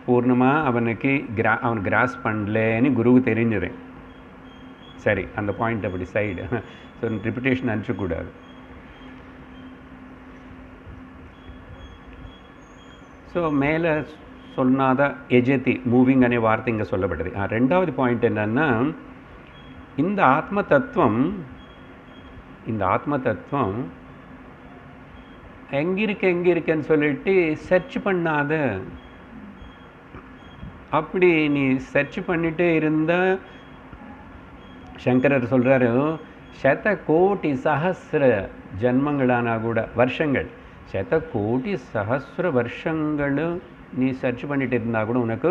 Speaker 1: பூர்ணமாக அவன் கிராஸ் பண்ணலன்னு குருவுக்கு தெரிஞ்சது. சரி, அந்த பாயிண்ட் அப்படி சைடு. ஸோ ரிப்பிட்டேஷன் அனுப்பிச்சக்கூடாது. ஸோ மேலே சொன்னாத எஜதி மூவிங் அనే வார்த்தை இங்கே சொல்லப்பட்டது. 2வது பாயிண்ட் என்னன்னா, இந்த ஆத்ம தத்துவம் எங்கே இருக்குன்னு சொல்லிட்டு சர்ச் பண்ணாத. அப்படி நீ சர்ச் பண்ணிட்டே இருந்தால், சங்கரர் சொல்கிறாரு, 100 கோடி சஹஸ்ர ஜன்மங்களானா கூட வருஷங்கள், 100 கோடி சஹஸ்ர வருஷங்கள் நீ சர்ச் பண்ணிட்டு இருந்தால் கூட உனக்கு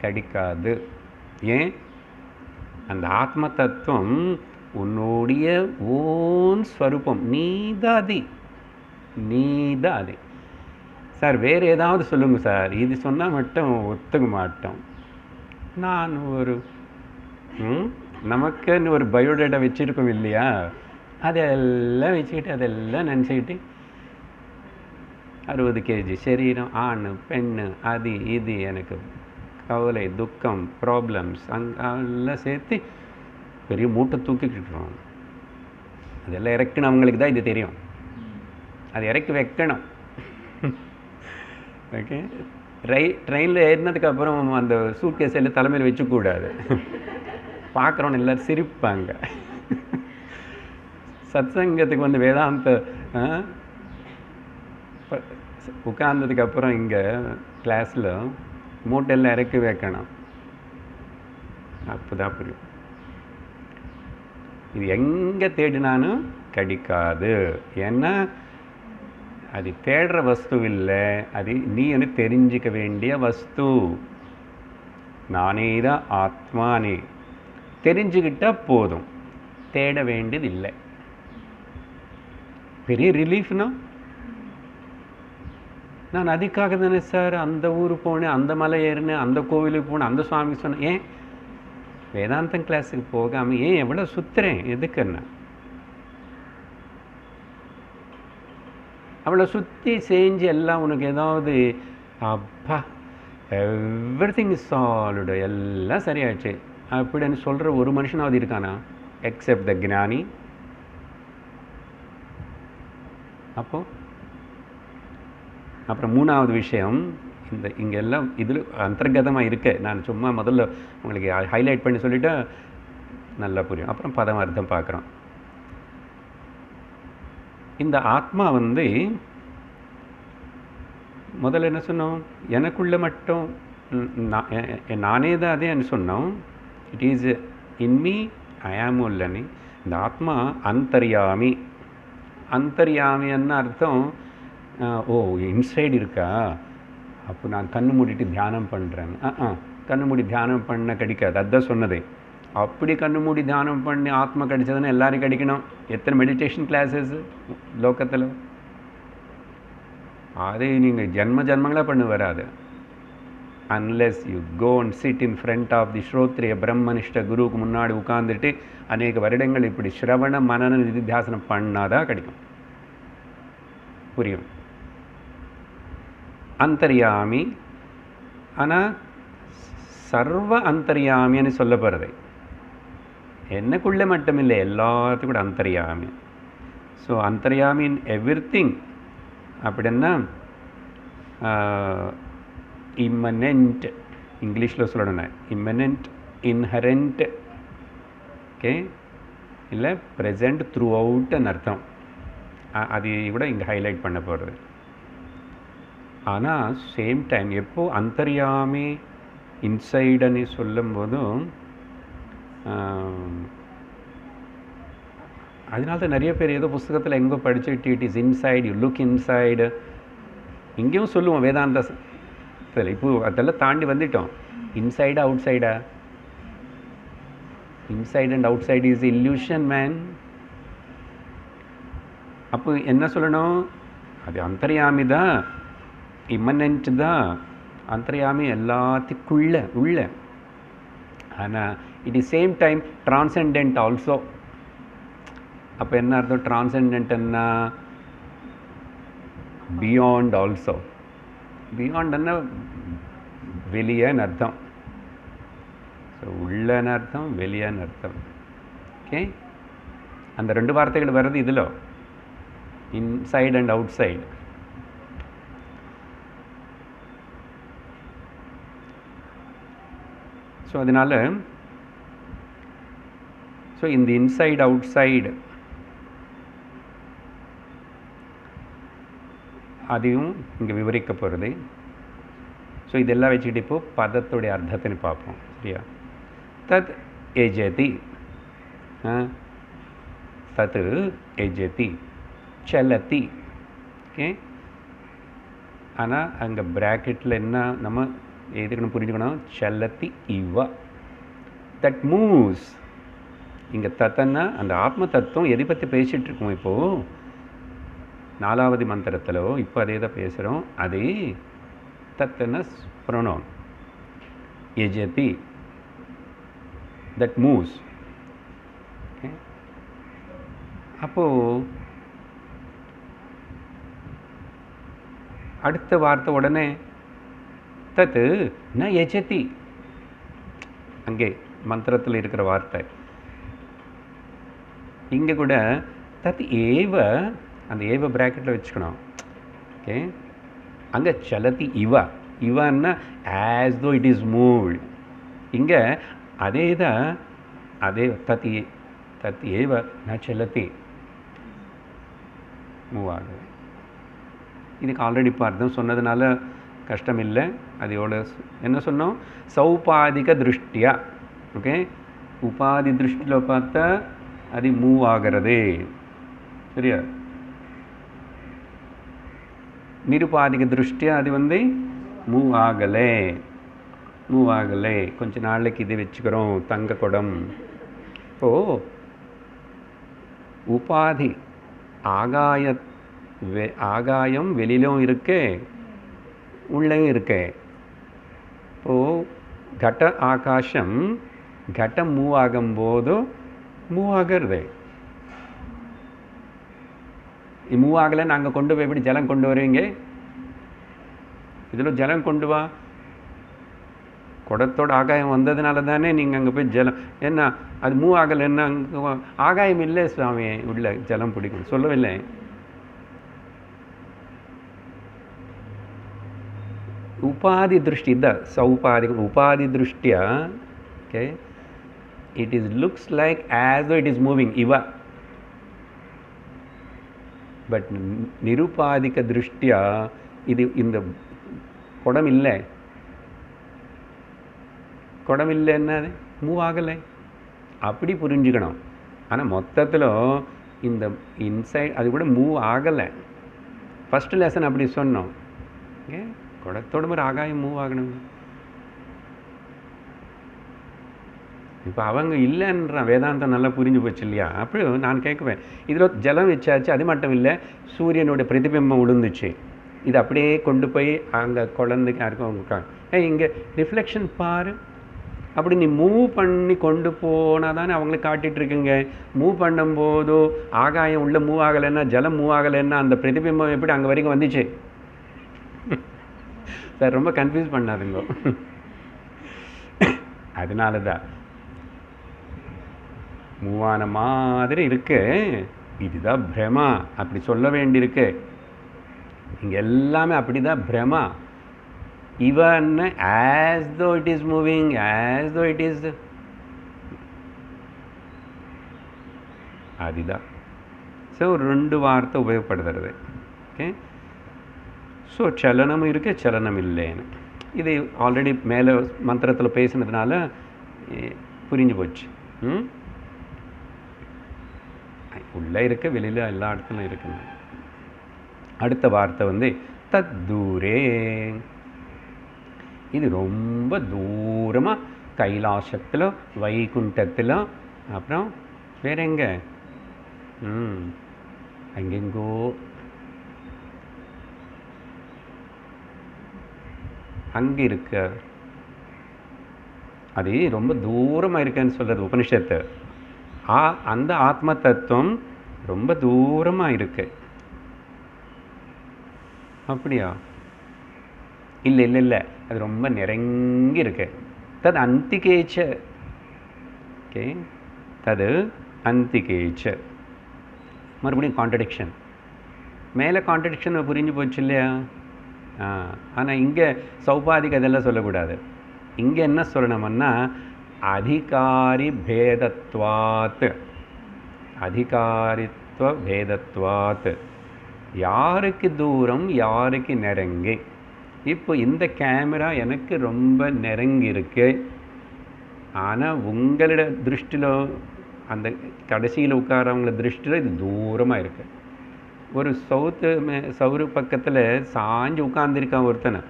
Speaker 1: கிடைக்காது. ஏன்? அந்த ஆத்ம தத்துவம் உன்னுடைய ஓன் ஸ்வரூபம். நீதாதி. சார் வேறு ஏதாவது சொல்லுங்க சார், இது சொன்னால் மட்டும் ஒத்துக்க மாட்டோம். நான் ஒரு நமக்குன்னு ஒரு பயோடேட்டா வச்சுருக்கோம் இல்லையா, அதெல்லாம் வச்சுக்கிட்டு அதெல்லாம் நினச்சிக்கிட்டு 60 கேஜி சரீரம், ஆண் பெண்ணு, அது இது, எனக்கு கவலை, துக்கம், ப்ராப்ளம்ஸ் அங்கெல்லாம் சேர்த்து பெரிய மூட்டை தூக்கிக்கிட்டுருவாங்க. அதெல்லாம் இறக்குன்னு அவங்களுக்கு தான் இது தெரியும். அது இறக்கி வைக்கணும். ஓகே, ட்ரெயினில் ஏறினதுக்கப்புறம் அந்த சூட்கேஸ் எல்லாம் தலைமையில் வச்சுக்கூடாது. பார்க்குறோன்னு எல்லோரும் சிரிப்பாங்க. சத்சங்கத்துக்கு வந்து வேதாந்த உட்கார்ந்ததுக்கப்புறம் இங்கே கிளாஸில் மூட்டையெல்லாம் இறக்கி வைக்கணும். அப்போ தான் புரியும். இது எங்கே தேடினாலும் கிடைக்காது. ஏன்னா அது தேடுற வஸ்து இல்லை, அது நீ எனக்கு தெரிஞ்சிக்க வேண்டிய வஸ்து. நானே தான் ஆத்மானே தெரிஞ்சுக்கிட்டால் போதும், தேட வேண்டியது இல்லை. பெரிய ரிலீஃப்னா, நான் அதுக்காக தானே சார் அந்த ஊர் போனேன், அந்த மலை ஏறினேன், அந்த கோவிலுக்கு போனேன், அந்த சுவாமி சொன்னேன். ஏன் வேதாந்தம் கிளாஸுக்கு போகாமல் ஏன் எவ்வளோ சுற்றுறேன்? எதுக்குன்னா அவ்வளோ சுற்றி செஞ்சு எல்லாம் உனக்கு ஏதாவது அப்பா எவ்ரிதிங் இஸ் சால்வ்டு, எல்லாம் சரியாச்சு அப்படின்னு சொல்கிற ஒரு மனுஷனாவது இருக்கானா? எக்ஸெப்ட் த ஞானி. அப்புறம் மூணாவது விஷயம், இங்கே எல்லாம் இதில் அந்தர்கதமாக இருக்கு. நான் சும்மா முதல்ல உங்களுக்கு ஹைலைட் பண்ணி சொல்லிவிட்டு நல்லா புரியும். அப்புறம் பதம் அர்த்தம் பார்க்குறோம். இந்த ஆத்மா வந்து முதல்ல என்ன சொன்னோம்? எனக்குள்ள மட்டும் நானே தான் அதேன்னு சொன்னோம். இட் இஸ் இன் மீ, ஐ ஆம் உள்ளனி. இந்த ஆத்மா அந்தர்யாமி. அந்தர்யாமின்னு அர்த்தம், ஓ இன்சைடு இருக்கா, அப்போ நான் கண்ணு மூடிட்டு தியானம் பண்ணுறேன். கண்ணு மூடி தியானம் பண்ண கிடைக்காது. அதுதான் சொன்னது. அப்படி கண்ணு மூடி தியானம் பண்ணி ஆத்மா கிடைச்சதுன்னா எல்லாரும் கிடைக்கணும். எத்தனை மெடிடேஷன் கிளாஸஸ் லோக்கத்தில், அது நீங்கள் ஜென்மங்களாக பண்ண வராது. Unless you go and sit in front of the ஸ்ரோத்ரிய பிரம்மனிஷ்ட குருவுக்கு முன்னாடி உட்கார்ந்துட்டு அநேக வருடங்கள் இப்படி ஸ்ரவண மனன நிதித்தியாசனம் பண்ணாதான் கிடைக்கும். புரியும்? அந்தர்யாமி. ஆனால் சர்வ அந்தர்யாமின்னு சொல்லப்படுறது என்னக்குள்ளே மட்டும் இல்லை, எல்லாத்துக்கும் கூட அந்தர்யாமி. ஸோ அந்தர்யாமி இன் எவ்ரிதிங். அப்படின்னா இம்மனென்ட், இங்கிலீஷில் சொல்லணும்னா இம்மனென்ட், இன்ஹரண்ட், ஓகே, இல்லை ப்ரெசண்ட் த்ரூ அவுட்னு அர்த்தம். அது கூட இங்கே ஹைலைட் பண்ண போகிறது. ஆனால் சேம் டைம் எப்போ அந்தர்யாமி இன்சைடுன்னு சொல்லும்போதும் அதனால தான் நிறைய பேர் ஏதோ புஸ்தகத்தில் எங்கோ படிச்சுட்டு it is inside, you look inside, இங்கேயும் சொல்லுவோம் வேதாந்த. இப்போ அதெல்லாம் தாண்டி வந்துட்டோம். இன்சைடு அவுட் சைடா? Inside and out side is illusion man. அப்போ என்ன சொல்லணும்? அது அந்தர்யாமி தான், இம்மனென்ட் தான். அந்தர்யாமி எல்லாத்துக்குள்ள உள்ள. ஆனால் it is same time transcendent also. அப்போ என்ன அர்த்தம்? டிரான்செண்டென்ட்னா பியாண்ட் ஆல்சோ. பியாண்ட்னா வெளியேன்னு அர்த்தம். ஸோ உள்ளன்னு அர்த்தம், வெளியேன்னு அர்த்தம். ஓகே, அந்த ரெண்டு வார்த்தைகள் வர்றது இதில் inside and out side. So அதனால் இந்த இன்சைடு அவுட் சைடு அதையும் இங்கே விவரிக்க போகிறது. ஸோ இதெல்லாம் வச்சுக்கிட்டு இப்போது பதத்துடைய அர்த்தத்தின்னு பார்ப்போம். சரியா? தத் எஜதி, தத் எஜதி, சலதி. ஓகே, ஆனால் அங்கே ப்ராக்கெட்டில் என்ன நம்ம எதுக்குன்னு புரிஞ்சுக்கணும்? சலதி இவ, தட் மூவ்ஸ். இங்கே தத்தன்னா அந்த ஆத்ம தத்துவம் எதை பற்றி பேசிகிட்டு இருக்கோம் இப்போது? 4வது மந்திரத்தில் இப்போ அதே தான் பேசுகிறோம். அதே தத்துன்னா ப்ரொனவுன். எஜதி that moves. Okay? அப்போது அடுத்த வார்த்தை உடனே தத் ந யஜதி, அங்கே மந்திரத்தில் இருக்கிற வார்த்தை. இங்கே கூட தத் ஏவ, அந்த ஏவ பிராக்கெட்டில் வச்சுக்கணும். ஓகே, அங்கே சலதி இவ, இவன்னா as though it is moved. இங்கே அதே தான், அதே தத் ஏவ ந சலதி, மூவ் ஆகுது. இதுக்கு ஆல்ரெடி பார்த்தோம், சொன்னதுனால கஷ்டம் இல்லை. அது எவ்வளோ என்ன சொன்னோம், சௌபாதிக திருஷ்டியா. ஓகே, உபாதி திருஷ்டியில் பார்த்தா அது மூவ் ஆகிறது, சரியா? நிருபாதிக திருஷ்டியா அது மூவ் ஆகலை. கொஞ்ச நாளைக்கு இது வச்சுக்கிறோம், தங்க குடம். இப்போது உபாதி ஆகாயம் வெளியிலும் இருக்கு, உள்ளேயும் இருக்கு. இப்போது கட்ட ஆகாசம், கட்டம் மூவ் ஆகும்போது மூவ் ஆகிறது. மூவ் ஆகலை, நாங்கள் கொண்டு போய் எப்படி ஜலம் கொண்டு வருவீங்க? இதில் ஜலம் கொண்டு வா, குடத்தோட ஆகாயம் வந்ததுனால தானே நீங்கள் அங்கே போய் ஜலம், என்ன அது மூவ் ஆகலைன்னா அங்கே ஆகாயம் இல்லை சுவாமி, உள்ள ஜலம் பிடிக்கணும் சொல்லவில்லை. உபாதி திருஷ்டி தான் சௌபாதி, உபாதி திருஷ்டியா. Okay, it is looks like as though it is moving இவ, பட் நிருபாதிக திருஷ்டியா இது இந்த குடம் இல்லை, குடம் இல்லைன்னா மூவ் ஆகலை, அப்படி புரிஞ்சுக்கணும். ஆனால் மொத்தத்தில் இந்த இன்சைட் அது கூட மூவ் ஆகலை. ஃபஸ்ட்டு லெசன் அப்படி சொன்னோம். ஓகே, குடத்தோடு மாதிரி ஆகாயம் மூவ் ஆகணும். இப்போ அவங்க இல்லைன்றான், வேதாந்தம் நல்லா புரிஞ்சு போச்சு இல்லையா? அப்படி நான் கேட்குவேன், இதில் ஜலம் வச்சாச்சு, அது மட்டும் இல்லை சூரியனோட பிரதிபிம்பம் விழுந்துச்சு, இது அப்படியே கொண்டு போய் அங்கே குழந்தைக்கு யாருக்கும் அவங்க இங்கே ரிஃப்ளெக்ஷன் பாரு, அப்படி நீ மூவ் பண்ணி கொண்டு போனால் தானே அவங்களுக்கு காட்டிகிட்ருக்குங்க. மூவ் பண்ணும்போது ஆகாயம் உள்ளே மூவ் ஆகலைன்னா, ஜலம் மூவ் ஆகலைன்னா அந்த பிரதிபிம்பம் எப்படி அங்கே வரைக்கும் வந்துச்சு? சார் ரொம்ப கன்ஃபியூஸ் பண்ணாதுங்க. அதனால தான் மூவான மாதிரி இருக்கு, இதுதான் பிரமா, அப்படி சொல்ல வேண்டியிருக்கு. இங்கே எல்லாமே அப்படி தான் பிரமா. இவன் as though it is moving, as though it is, அதுதான். ஸோ ரெண்டு வார்த்தை உபயோகப்படுத்துறது. ஓகே, ஸோ சலனம் இருக்கு, சலனம் இல்லைன்னு. இது ஆல்ரெடி மேலே மந்திரத்தில் பேசினதுனால புரிஞ்சு போச்சு. உள்ளே இருக்க, வெளியில் எல்லா இடத்துலையும் இருக்குங்க. அடுத்த வார்த்தை தத்தூரே. இது ரொம்ப தூரமாக கைலாசத்தில், வைகுண்டத்தில், அப்புறம் வேற எங்கே, அங்கெங்கோ அங்கே இருக்க, அது ரொம்ப தூரமாக இருக்குன்னு சொல்கிறது உபனிஷத்து. அந்த ஆத்ம தத்துவம் ரொம்ப தூரமாக இருக்கு. அப்படியா? இல்லை இல்லை இல்லை, அது ரொம்ப நெருங்கி இருக்கு. தது அந்திகேச்ச. ஓகே, தது அந்திகேச்ச. மறுபடியும் கான்ட்ரடிக்ஷன். மேலே கான்ட்ரடிக்ஷன் புரிஞ்சு போச்சு இல்லையா? ஆனால் இங்கே சௌபாதிக்கு அதெல்லாம் சொல்லக்கூடாது. இங்கே என்ன சொல்லணும்னா அதிகாரி பேதத்வாத், அதிகாரித்துவ பேதத்வாத், யாருக்கு தூரம் யாருக்கு நெருங்கி. இப்போ இந்த கேமரா எனக்கு ரொம்ப நெருங்கி இருக்கு, ஆனால் உங்களோட திருஷ்டியில், அந்த கடைசியில் உட்காரவங்கள திருஷ்டியில் இது தூரமாக இருக்குது. ஒரு சவுறு பக்கத்தில் சாஞ்சு உட்கார்ந்துருக்கான் ஒருத்தனை,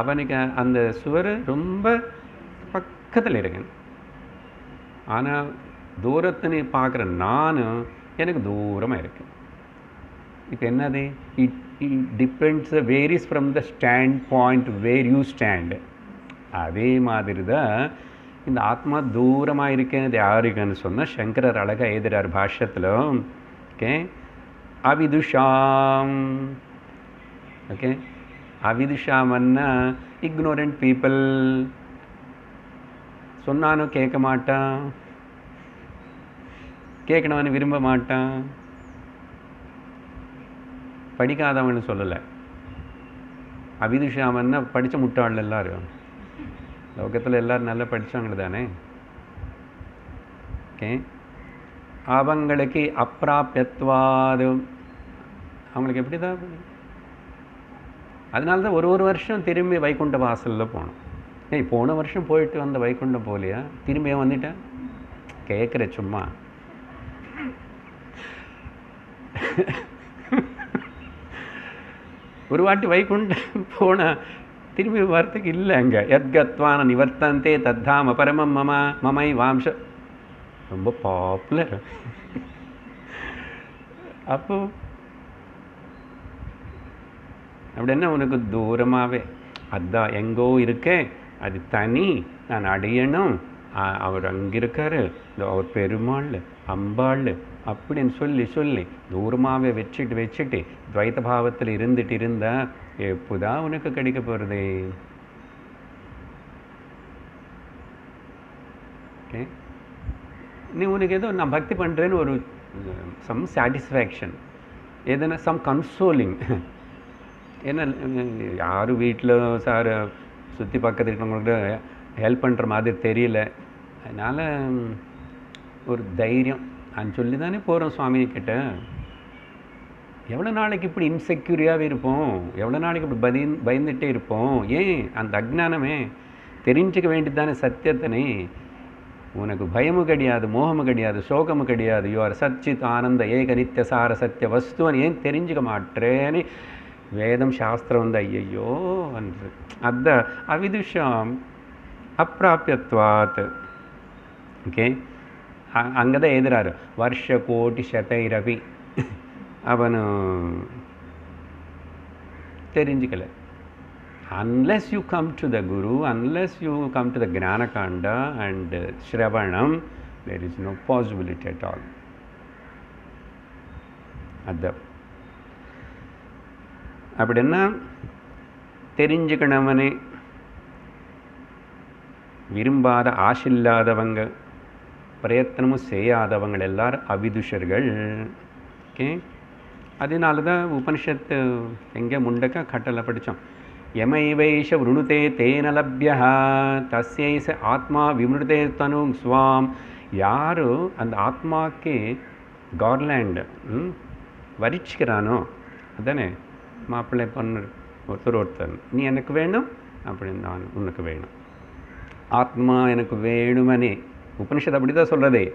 Speaker 1: அவனுக்கு அந்த சுவர் ரொம்ப பக்கத்தில் இருக்கு. ஆனால் தூரத்தை பார்க்குற நானும் எனக்கு தூரமாக இருக்கு. இப்போ என்னது? It depends, varies from the standpoint where you stand. அதே மாதிரி தான் இந்த ஆத்மா தூரமாக இருக்கேன்னு யாருக்குன்னு சொன்னால் சங்கரர் அழகாக எழுதுறார் பாஷ்யத்தில். ஓகே, அவிதுஷாம். ஓகே, அவிதுஷாமன்னா இக்னோரண்ட் பீப்புள். சொன்னாலும் கேட்க மாட்டான், கேட்கணும்னு விரும்ப மாட்டான். படிக்காதவன்னு சொல்லலை, அவிதுஷாமன்னா படித்த முட்டாள் எல்லாரும். லோகத்தில் எல்லோரும் நல்லா படித்தவங்க தானே. ஓகே, அவங்களுக்கு அப்பிராப்யத்வாது, அவங்களுக்கு எப்படி தான். அதனால தான் ஒரு வருஷம் திரும்பி வைகுண்ட வாசலில் போனோம். போன வருஷம் போயிட்டு வந்த வைகுண்டம் போலியா, திரும்பியே வந்துட்டேன் கேட்குற சும்மா. ஒரு வாட்டி வைகுண்டம் போனால் திரும்பி வரத்துக்கு இல்லை. அங்கே யத்கத்வான நிவர்த்தந்தே தத்தாம பரமம் மம மமை வாம்ச, ரொம்ப பாப்புலர். அப்போ அப்படின்னா உனக்கு தூரமாகவே அதான் எங்கோ இருக்கேன், அது தனி, நான் அடையணும், அவர் அங்கே இருக்காரு, அவர் பெருமாள் அம்பாள் அப்படின்னு சொல்லி சொல்லி தூரமாகவே வச்சுட்டு துவைத்த பாவத்தில் இருந்துட்டு இருந்தால் எப்போதான் உனக்கு கிடைக்க போகிறது? ஓகே, நீ உனக்கு ஏதோ நான் பக்தி பண்ணுறேன்னு ஒரு சம் சாட்டிஸ்ஃபேக்ஷன், எதுனா சம் கன்சோலிங். ஏன்னா யாரும் வீட்டில் சார் சுற்றி பக்கத்தில் இருக்கிறவங்களுக்கு ஹெல்ப் பண்ணுற மாதிரி தெரியல, அதனால் ஒரு தைரியம் நான் சொல்லி தானே போகிறோம் சுவாமிகிட்ட. எவ்வளோ நாளைக்கு இப்படி இன்செக்யூரியாகவே இருப்போம், எவ்வளோ நாளைக்கு இப்படி பயந்துகிட்டே இருப்போம்? ஏன் அந்த அஜ்ஞானமே தெரிஞ்சுக்க வேண்டியது தானே சத்தியத்தனே. உனக்கு பயமும் கிடையாது, மோகமும் கிடையாது, சோகமும் கிடையாது. யூ ஆர் சச்சித் ஆனந்த ஏக நித்திய சார சத்திய வஸ்துவன் ஏன் தெரிஞ்சுக்க மாட்டேன்னு வேதம் சாஸ்திரம் வந்து ஐயையோ வந்து அத அவிதுஷாம் அப்பிராப்யத்வாத். ஓகே, அங்கே தான் எழுதுறாரு வருஷ கோட்டி சதைரவி அவனு தெரிஞ்சுக்கல. Unless you come to the Guru, unless you come to the Jnanakanda and Shravanam, there is no possibility at all. அப்படின்னா தெரிஞ்சுக்கணவனே விரும்பாத ஆசில்லாதவங்க, பிரயத்தனமும் செய்யாதவங்க எல்லாரும் அவிதுஷர்கள். ஓகே, அதனால தான் உபனிஷத்து எங்கே முண்டக்க கட்டளை படித்தோம். யமைவைஷ விருணுதே தேன லப்யா தஸ்யைச ஆத்மா விமிருதே தனு ஸ்வாம். யார் அந்த ஆத்மாக்கே கார்லேண்ட் வரிச்சுக்கிறானோ அதானே மாப்பிள்ளை பொண்ணு ஒருத்தர் நீ எனக்கு வேணும் அப்படின்னு நான் உனக்கு வேணும், ஆத்மா எனக்கு வேணுமனே உபனிஷத்து அப்படி தான் சொல்கிறதே.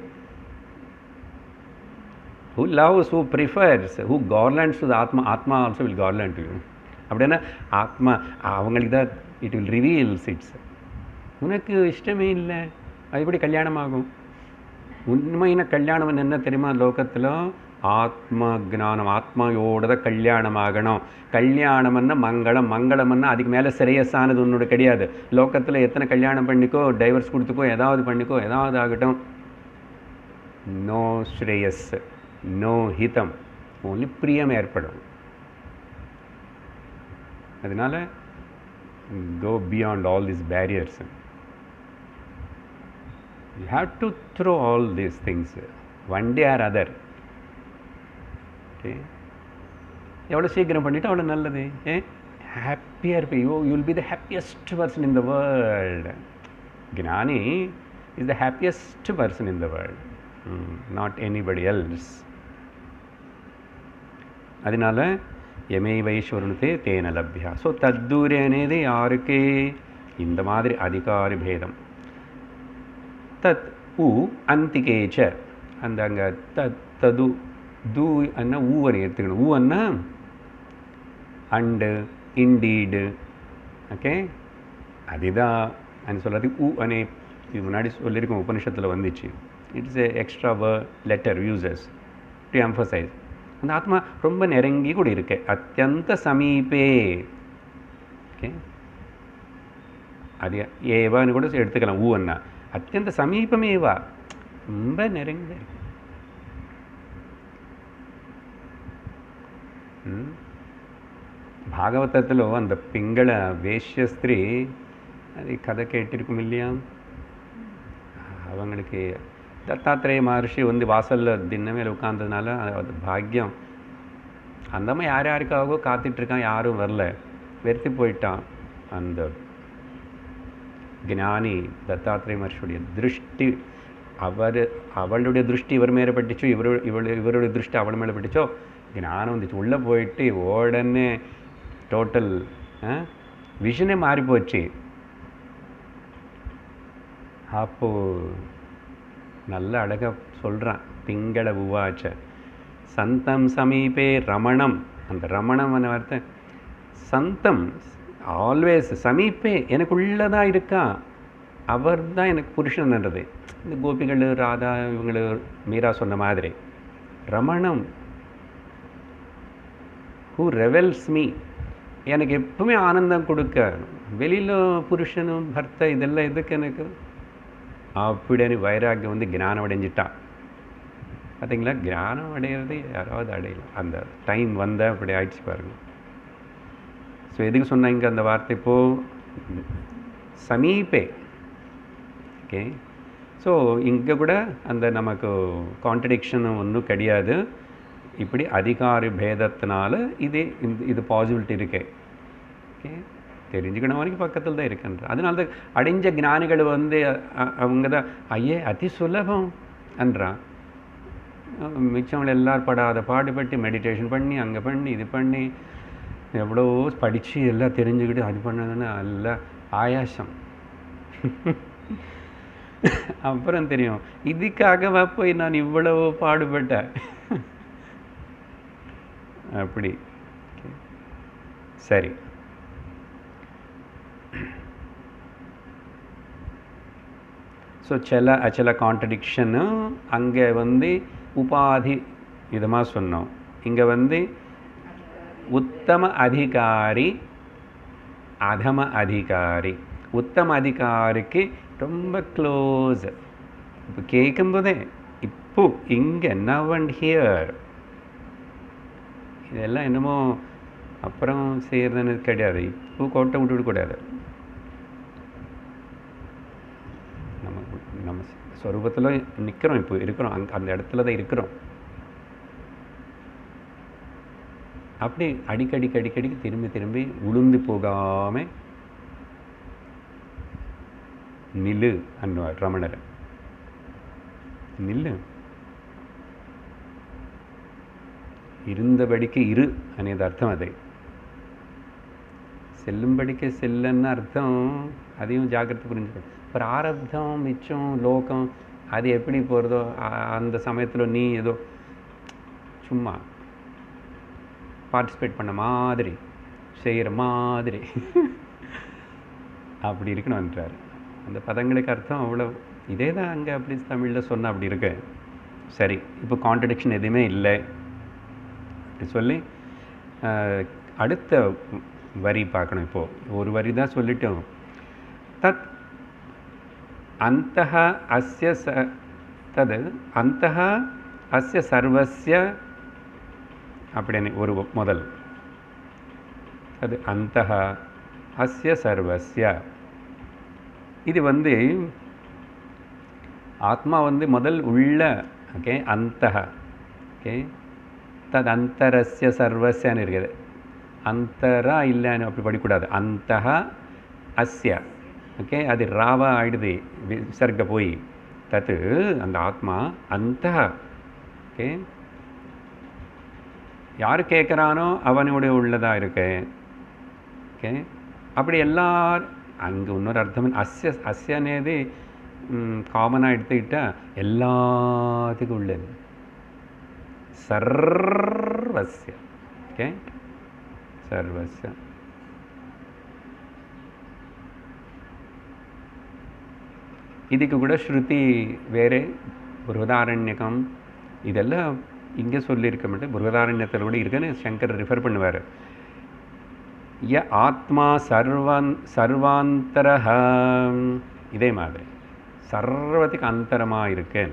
Speaker 1: Who loves, who prefers, who garlands to the Atma, Atma also will garland to you. அப்படின்னா ஆத்மா அவங்களுக்கு தான் இட் வில் ரிவீல்ஸ் இட்ஸ். உனக்கு இஷ்டமே இல்லை, அது எப்படி கல்யாணம் ஆகும்? உண்மையான கல்யாணம் என்ன தெரியுமா? லோகத்தில் ஆத்மா ஜானம், ஆத்மாவோட தான் கல்யாணம் ஆகணும். கல்யாணம்னா மங்களம், மங்களம்னா அதுக்கு மேலே சிரேயஸானது உன்னோட கிடையாது. லோகத்தில் எத்தனை கல்யாணம் பண்ணிக்கோ, டைவர்ஸ் கொடுத்துக்கோ, ஏதாவது பண்ணிக்கோ, ஏதாவது ஆகட்டும், நோ ஸ்ரேயஸ், நோ ஹிதம், ஓன்லி பிரியம் ஏற்படும். அதனால go beyond all these barriers. You have to throw all these things one day or other. Okay, எவ்வளோ சீக்கிரம் பண்ணிவிட்டு அவ்வளோ நல்லது. ஹாப்பியாக இருப்பேன். You will be the happiest person in the world. ஞானி is the happiest person in the world, not anybody else. அதனால యమైవైశ్వరునితే తేన లభ్య. సో తద్దూరి అనేది యారికి ఇంత మాదిరి అధికారి భేదం. తత్ ఉ అంతికేచ అందంగా తదు து அண்ணா ஊவரை எடுத்துக்கணும். ஊ அண்ணா அண்டு இண்டீடு. ஓகே, அதுதான் అని சொல்கிறது. ஊ அனே இது முன்னாடி சொல்லியிருக்கோம், உபனிஷத்தில் வந்துச்சு. It's a extra letter uses to emphasise. அந்த ஆத்மா ரொம்ப நெருங்கி கூட இருக்கு, அத்தியந்த சமீபே. ஓகே, அது ஏவான்னு கூட எடுத்துக்கலாம் ஊ அண்ணா. அத்தியந்த சமீபமேவா, ரொம்ப நெருங்கி இருக்கு. பாகவதத்தில் அந்த பிங்கள வேஷ்ய ஸ்திரீ அது கதை கேட்டிருக்கும் இல்லையா, அவங்களுக்கு தத்தாத்திரேய மகர்ஷி வந்து வாசலில் தினமேல உட்கார்ந்ததுனால அது பாக்கியம். அந்தம்மா யார் யாருக்காகவோ காத்துட்ருக்கான், யாரும் வரல, வெறுத்து போயிட்டான். அந்த ஞானி தத்தாத்திரேய மகர்ஷியுடைய திருஷ்டி, அவளுடைய திருஷ்டி இவர் மேலே பட்டுச்சோ, இவருடைய திருஷ்டி அவள் மேலே பட்டுச்சோ, ஞானம் வந்துச்சு. உள்ளே போயிட்டு உடனே டோட்டல் விஷனே மாறி போச்சு. அப்போது நல்ல அழகாக சொல்கிறான் பிங்கள உவாச்ச சந்தம் சமீபே ரமணம். அந்த ரமணம் வார்த்தை சந்தம் ஆல்வேஸ் சமீபே, எனக்குள்ளதான் இருக்கான், அவர் தான் எனக்கு புருஷன்ன்றது. இந்த கோபிகள் ராதா இவங்களு மீரா சொன்ன மாதிரி ரமணம் ஹூ ரெவெல்ஸ் மீ, எனக்கு எப்பவுமே ஆனந்தம் கொடுக்க. வெளியில் புருஷனும் பர்த்த இதெல்லாம் எதுக்கு எனக்கு அப்படின்னு வைராக்கியம் வந்து ஞானம் அடைஞ்சிட்டான். பார்த்தீங்களா, ஞானம் அடையிறது யாராவது அடையலாம், அந்த டைம் வந்தால் அப்படி ஆயிடுச்சு பாருங்க. ஸோ எதுக்கு சொன்ன இங்கே அந்த வார்த்தை இப்போது சமீபே. ஓகே, ஸோ இங்கே கூட அந்த நமக்கு கான்ட்ரடிக்ஷனும் ஒன்றும் கிடையாது. இப்படி அதிகாரி பேதத்தினால இது பாசிபிலிட்டி இருக்கு. ஓகே, தெரிஞ்சுக்கணும் வரைக்கும் பக்கத்தில் தான் இருக்குன்ற. அதனால தான் அடைஞ்ச ஞானிகள் வந்து அவங்க தான் ஐயே அதி சுலபம் என்றான். மிச்சவங்களை எல்லாரும் படாத பாடுபட்டு மெடிடேஷன் பண்ணி அங்கே பண்ணி இது பண்ணி எவ்வளோ படித்து எல்லாம் தெரிஞ்சுக்கிட்டு அது பண்ணதுன்னு எல்லாம் ஆயாசம். அப்புறம் தெரியும் இதுக்காகவா போய் நான் இவ்வளவு பாடுபட்டேன். அப்படி சரி. ஸோ சில சில கான்ட்ரடிக்ஷனு அங்கே வந்து உபாதி விதமாக சொன்னோம். இங்கே வந்து உத்தம அதிகாரி அதம அதிகாரி. உத்தம அதிகாரிக்கு ரொம்ப க்ளோஸ். இப்போ கேட்கும்போதே இப்போ இங்கே நவ் அண்ட் ஹியர் இதெல்லாம் என்னமோ அப்புறம் செய்கிறதுன்னு கிடையாது. இப்போ கோட்டை விட்டுவிடக்கூடாது. நம்ம ஸ்வரூபத்தில் நிற்கிறோம், இப்போ இருக்கிறோம், அந்த இடத்துல தான் இருக்கிறோம். அப்படி அடிக்கடிக்கு திரும்பி உளுந்து போகாமல் நில்லு அன்னுவார் ரமணர். நில்லு, இருந்தபடிக்கு இரு అనేది அர்த்தம். அது செல்லும்படிக்கு செல்லுன்னு அர்த்தம். அதையும் ஜாக்கிரதை புரிஞ்சுக்கணும். பிராரப்தம் மிச்சம் லோகம் அது எப்படி போகிறதோ அந்த சமயத்தில் நீ ஏதோ சும்மா பார்ட்டிசிபேட் பண்ண மாதிரி செய்கிற மாதிரி அப்படி இருக்கணும்ன்றார். அந்த பதங்களுக்கு அர்த்தம் அவ்வளோ இதே தான் அங்கே அப்படி தமிழில் சொன்னால் அப்படி இருக்கு. சரி, இப்போ கான்ட்ரடிக்ஷன் எதுவுமே இல்லை சொல்லி அடுத்த வரி பார்க்கணும். இப்போது ஒரு வரி தான் சொல்லிட்டோம். தத் அந்தஹ அஸ்ய தது அந்தஹ அஸ்ய சர்வஸ்ய அப்படின்னு ஒரு முதல். அது அந்தஹ அஸ்ய சர்வஸ்ய. இது வந்து ஆத்மா வந்து முதல் உள்ள. ஓகே, அந்தஹ. ஓகே, தது அந்தரஸ்ய சர்வஸ்யான்னு இருக்குது. அந்தரா இல்லைன்னு அப்படி படிக்கூடாது. அந்தஹ அஸ்ய. ஓகே, அது ராவா ஆயிடுது விசர்க போய். தத்து அந்த ஆத்மா அந்தஹ. ஓகே, யார் கேட்குறானோ அவனுடைய உள்ளதாக இருக்கு. ஓகே, அப்படி எல்லாரும் அங்கே இன்னொரு அர்த்தம் அஸ்ய அஸ்யனேது காமனாக எடுத்துக்கிட்டால் எல்லாத்துக்கும் உள்ளது. சர்வஸ்ய. ஓகே, சர்வஸ்ய. இதுக்கு கூட ஸ்ருதி வேறு. பிருஹதாரண்யகம் இதெல்லாம் இங்கே சொல்லியிருக்க மாட்டேன், பிருஹதாரண்யத்தில் கூட இருக்குன்னு சங்கர் ரிஃபர் பண்ணுவார். ய ஆத்மா சர்வாந்தரஹ. இதே மாதிரி சர்வத்துக்கு அந்தரமாக இருக்கு.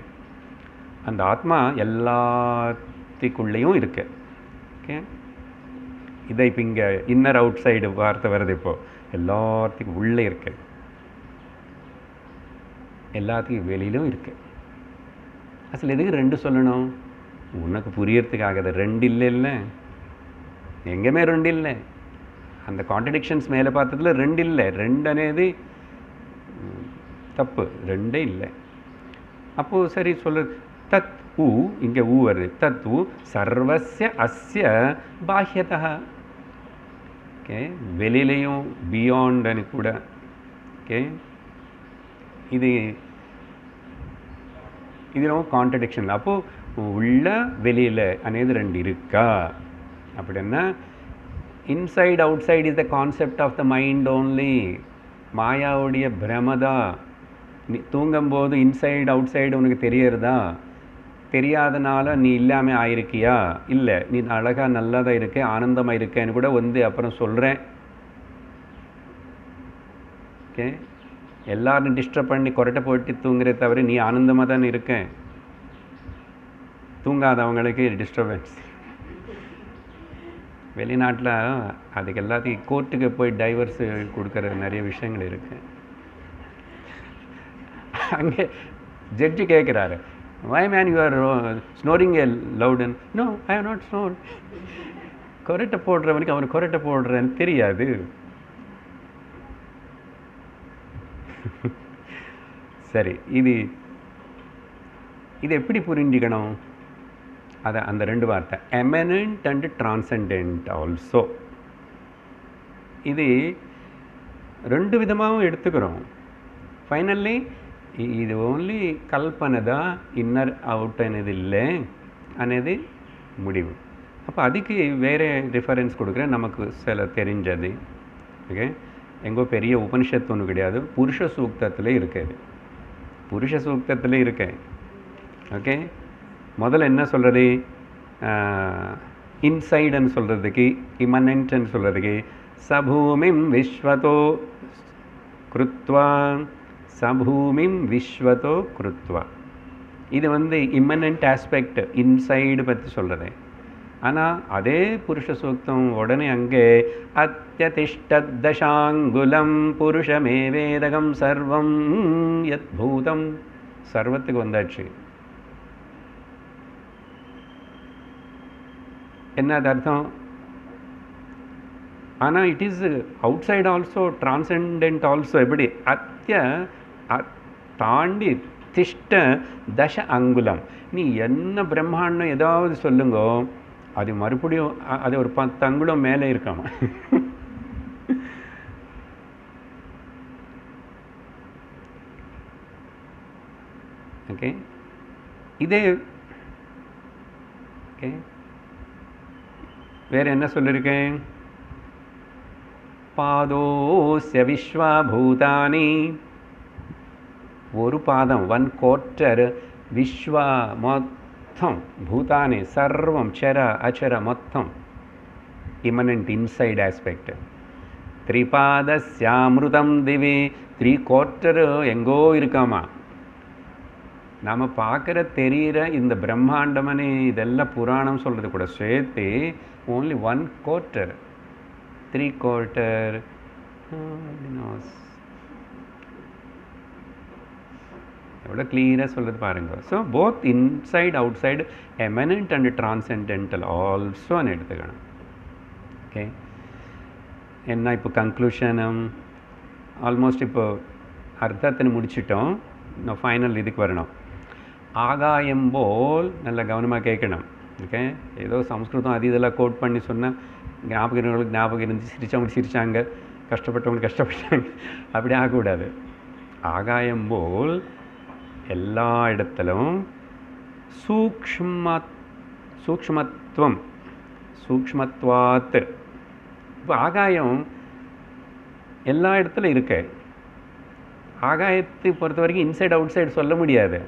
Speaker 1: அந்த ஆத்மா எல்லாத்துக்குள்ளேயும் இருக்கு. ஓகே, இதை இப்போ இங்கே இன்னர் அவுட் சைடு வார்த்தை வருது. இப்போது எல்லாத்துக்கும் உள்ளே இருக்கு, எல்லாத்துக்கும் வெளியிலும் இருக்கு. அசல் எதுக்கு ரெண்டு சொல்லணும்? உனக்கு புரியறதுக்காக. அது ரெண்டு இல்லை, இல்லை எங்கேயுமே ரெண்டு இல்லை. அந்த கான்ட்ரடிக்ஷன்ஸ் மேலே பார்த்ததுல ரெண்டு இல்லை. ரெண்டு అనేది தப்பு, ரெண்டே இல்லை. அப்போது சரி சொல்லு, தத் ஊ, இங்கே ஊ வருது. தத் ஊ சர்வஸ்ய அஸ்ய பாஹ்யதா. ஓகே, வெளியிலையும் பியாண்டுன்னு கூட. ஓகே, இது ரொம்ப கான்ட்ரடிக்ஷன். அப்போது உள்ள வெளியில் అనేది ரெண்டு இருக்கா அப்படின்னா, inside outside is the concept of the mind only. மாயாவுடைய பிரமதா. நீ தூங்கும்போது இன்சைடு அவுட் சைடு உனக்கு தெரியறதா? தெரியாதனால நீ இல்லாமல் ஆயிருக்கியா? இல்லை, நீ அழகாக நல்லா தான் இருக்க, ஆனந்தமாக இருக்கேன்னு கூட அப்புறம் சொல்கிறேன். ஓகே, எல்லாரும் டிஸ்டர்ப் பண்ணி கொரட்டை போட்டு தூங்குறத தவிர நீ ஆனந்தமாக தான் இருக்கேன். தூங்காதவங்களுக்கு டிஸ்டர்பன்ஸ். வெளிநாட்டில் அதுக்கு எல்லாத்தையும் கோர்ட்டுக்கு போய் டைவர்ஸ் கொடுக்குற நிறைய விஷயங்கள் இருக்குது. அங்கே ஜட்ஜி கேட்குறாரு, why man you are snoring a லவுடன்? No, I have not snore. கொரட்டை போடுறவனுக்கு அவன் கொரட்டை போடுறேன்னு தெரியாது. சரி, இது எப்படி புரிஞ்சுக்கணும்? அதை அந்த ரெண்டு வார்த்தை எமனண்ட் அண்ட் டிரான்செண்டென்ட் ஆல்சோ. இது ரெண்டு விதமாகவும் எடுத்துக்கிறோம். ஃபைனல்லி இது ஓன்லி கல்பனைதா, இன்னர் அவுட் అనేది இல்லை అనేది முடிவு. அப்போ அதுக்கு வேறு ரெஃபரன்ஸ் கொடுக்குறேன், நமக்கு சில தெரிஞ்சது. ஓகே, எங்கோ பெரிய உபனிஷத்து ஒன்று கிடையாது, புருஷ சூக்தத்தில் இருக்குது. புருஷ சூக்தத்தில் இருக்கு. ஓகே, முதல்ல என்ன சொல்கிறது? இன்சைடுன்னு சொல்கிறதுக்கு, இமனன்ட்னு சொல்கிறதுக்கு சபூமிம் விஸ்வதோ கிருத்வா, சபூமிம் விஸ்வதோ கிருத்வா. இது இம்மனன்ட் ஆஸ்பெக்ட், இன்சைடு பற்றி சொல்கிறது. ஆனால் அதே புருஷ சூக்தம் உடனே அங்கே அத்யதிஷ்டதசாங்குலம் புருஷமே வேதகம் சர்வம் யத் பூதம், சர்வத்துக்கு வந்தாச்சு. என்ன அது அர்த்தம்? ஆனால் it is outside also, transcendent also. எப்படி? தாண்டி திஷ்ட தச அங்குலம். நீ என்ன பிரம்மாண்டம் ஏதாவது சொல்லுங்கோ, அது மறுபடியும் அது ஒரு 10 அங்குலம் மேலே இருக்காம. ஓகே, இதே ஓகே. வேறு என்ன சொல்லியிருக்கேன்? பாதோஸ்ய விஸ்வபூதானி, ஒரு பாதம், 1/4 விஸ்வா மொத்தம், பூதானி சர்வம், சர அச்சர மொத்தம், இமனன்ட் இன்சைட் ஆஸ்பெக்ட். திரிபாதஸ்யாமிருதம் திவி, 3/4 எங்கோ இருக்காமா. நாம் பார்க்குற தெரிகிற இந்த பிரம்மாண்டமனே இதெல்லாம் புராணம் சொல்கிறது கூட சேர்த்து ஓன்லி 1/4, 3/4 எவ்வளோ கிளியராக சொல்கிறது பாருங்கள். So both inside outside, immanent and transcendental ஆல்சோன்னு எடுத்துக்கணும். ஓகே, என்ன இப்போ கன்க்ளூஷனும் ஆல்மோஸ்ட் இப்போ அர்த்தத்தை முடிச்சிட்டோம். இன்னும் ஃபைனல் இதுக்கு வரணும். ஆகாயம் போல் நல்லா கவனமாக கேட்கணும். ஓகே, ஏதோ சம்ஸ்கிருதம் அது இதெல்லாம் கோட் பண்ணி சொன்னால் ஞாபகம் ஞாபகம் இருந்து, சிரித்தவங்க சிரித்தாங்க, கஷ்டப்பட்டவங்க கஷ்டப்பட்டாங்க, அப்படி ஆகக்கூடாது. ஆகாயம் போல் எல்லா இடத்திலும் சூக்ஷ்மத்துவம், சூக்ஷ்மத்வாத். இப்போ ஆகாயம் எல்லா இடத்துல இருக்கு. ஆகாயத்தை பொறுத்த வரைக்கும் இன்சைட் அவுட் சைடு சொல்ல முடியாது.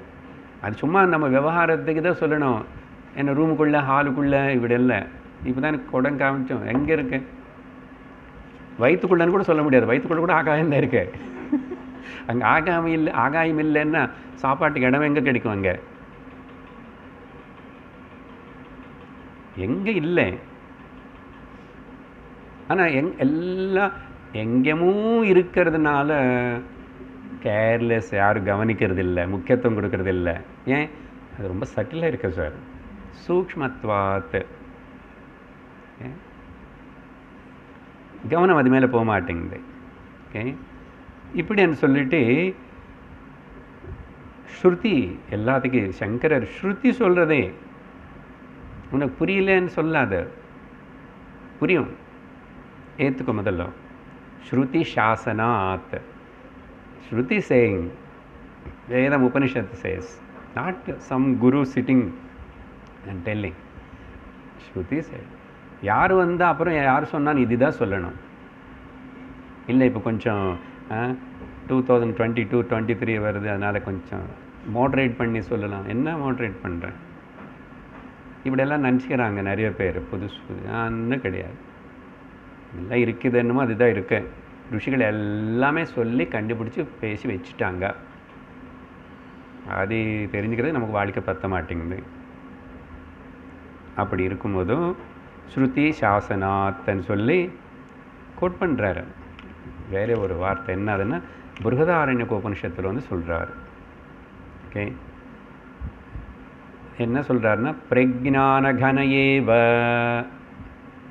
Speaker 1: அது சும்மா நம்ம விவகாரத்துக்கு தான் சொல்லணும். என்ன ரூமுக்குள்ளே, ஹாலுக்குள்ளே, இப்படி இல்லை. இப்போ தான் எனக்கு குடம் காமிச்சோம், எங்கே இருக்கு? வயிற்றுக்குள்ளன்னு கூட சொல்ல முடியாது. வயிற்றுக்குள்ளே கூட ஆகாயம் தான் இருக்கு. அங்கே ஆகாயம் இல்லைன்னா சாப்பாட்டுக்கு இடம் எங்கே கிடைக்கும்? அங்கே எங்கே இல்லை. ஆனால் எல்லாம் எங்கேயும் இருக்கிறதுனால கேர்லெஸ், யாரும் கவனிக்கிறது இல்லை, முக்கியத்துவம் கொடுக்கறது இல்லை. ஏன்? அது ரொம்ப சட்டிலாக இருக்கு சார். சூக்ஷ்மத்வாத் கவனம் அது மேலே போக மாட்டேங்குது. ஓகே, இப்படின்னு சொல்லிட்டு ஸ்ருதி எல்லாத்துக்கும் சங்கரர் ஸ்ருதி சொல்கிறதே உனக்கு புரியலன்னு சொல்லாத, புரியும், ஏற்றுக்கோ முதல்ல. ஸ்ருதி சாசனாத், ஸ்ருதி சேயிங், வேதம் Upanishad says, not some guru sitting and telling. Shruti say யார் வந்தால் அப்புறம் யார் சொன்னான்னு இதுதான் சொல்லணும். இல்லை இப்போ கொஞ்சம் 2022 23 வருது, அதனால் கொஞ்சம் மோட்ரேட் பண்ணி சொல்லலாம். என்ன மோட்ரேட் பண்ணுறேன்? இப்படியெல்லாம் நினச்சிக்கிறாங்க நிறைய பேர். புதுசு ஒன்றும் கிடையாது, எல்லாம் இருக்குது என்னமோ அதுதான் இருக்கு. ருஷிகள் எல்லாமே சொல்லி கண்டுபிடிச்சி பேசி வச்சுட்டாங்க. அது தெரிஞ்சுக்கிறது நமக்கு வாழ்க்கை பற்ற மாட்டேங்குது. அப்படி இருக்கும்போதும் ஸ்ருதி சாசனாத்தன்னு சொல்லி கோட் பண்ணுறாரு. வேற ஒரு வார்த்தை என்ன அதுன்னா பிருஹதாரண்யக உபனிஷத்தில் வந்து சொல்கிறார். ஓகே, என்ன சொல்கிறாருன்னா பிரஜ்ஞான கனயேவ,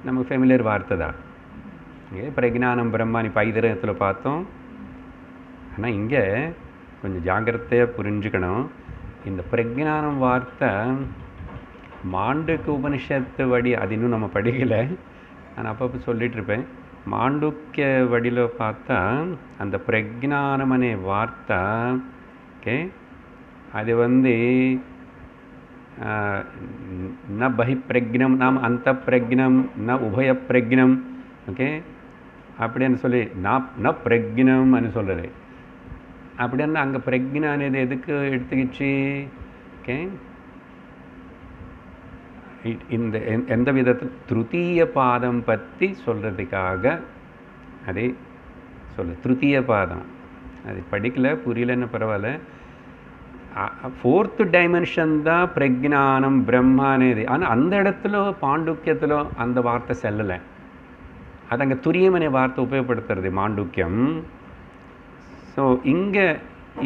Speaker 1: நமக்கு ஃபெமிலியர் வார்த்தை தான். பிரஜ்ஞானம் பிரம்மானி பைதரத்தில் பார்த்தோம். ஆனால் இங்கே கொஞ்சம் ஜாக்கிரதையாக புரிஞ்சுக்கணும். இந்த பிரஜ்ஞானம் வார்த்தை மாண்டுக்கு உபனிஷத்து வடி, அது இன்னும் நம்ம படிக்கலை, நான் அப்பப்போ சொல்லிகிட்டு இருப்பேன். மாண்டுக்கிய வடியில் பார்த்தா அந்த பிரஜ்ஞானம் அనే வார்த்தை, ஓகே, அது வந்து ந பஹிப்பிரஜ்ஞம் நாம் அந்த பிரஜ்ஞம் ந உபய பிரஜ்ஞம், ஓகே, அப்படின்னு சொல்லி ந பிரஜ்ஞம் அனு சொல்கிறது. அப்படின்னா அங்கே பிரஜ்ஞா అనేది எதுக்கு எடுத்துக்கிச்சு? ஓகே, இந்த எந்த விதத்தில் திருத்தீய பாதம் பற்றி சொல்கிறதுக்காக அதே சொல்லு. திருத்தீய பாதம் அது படிக்கல, புரியலன்னு பரவாயில்ல. ஃபோர்த்து டைமென்ஷன் தான் பிரஜ்ஞானம் பிரம்மா అనేది. ஆனால் அந்த இடத்துல பாண்டுக்கியத்தில் அந்த வார்த்தை செல்லலை. அது அங்கே துரியம் அనే வார்த்தை உபயோகப்படுத்துறது மாண்டுக்கியம். ஸோ இங்கே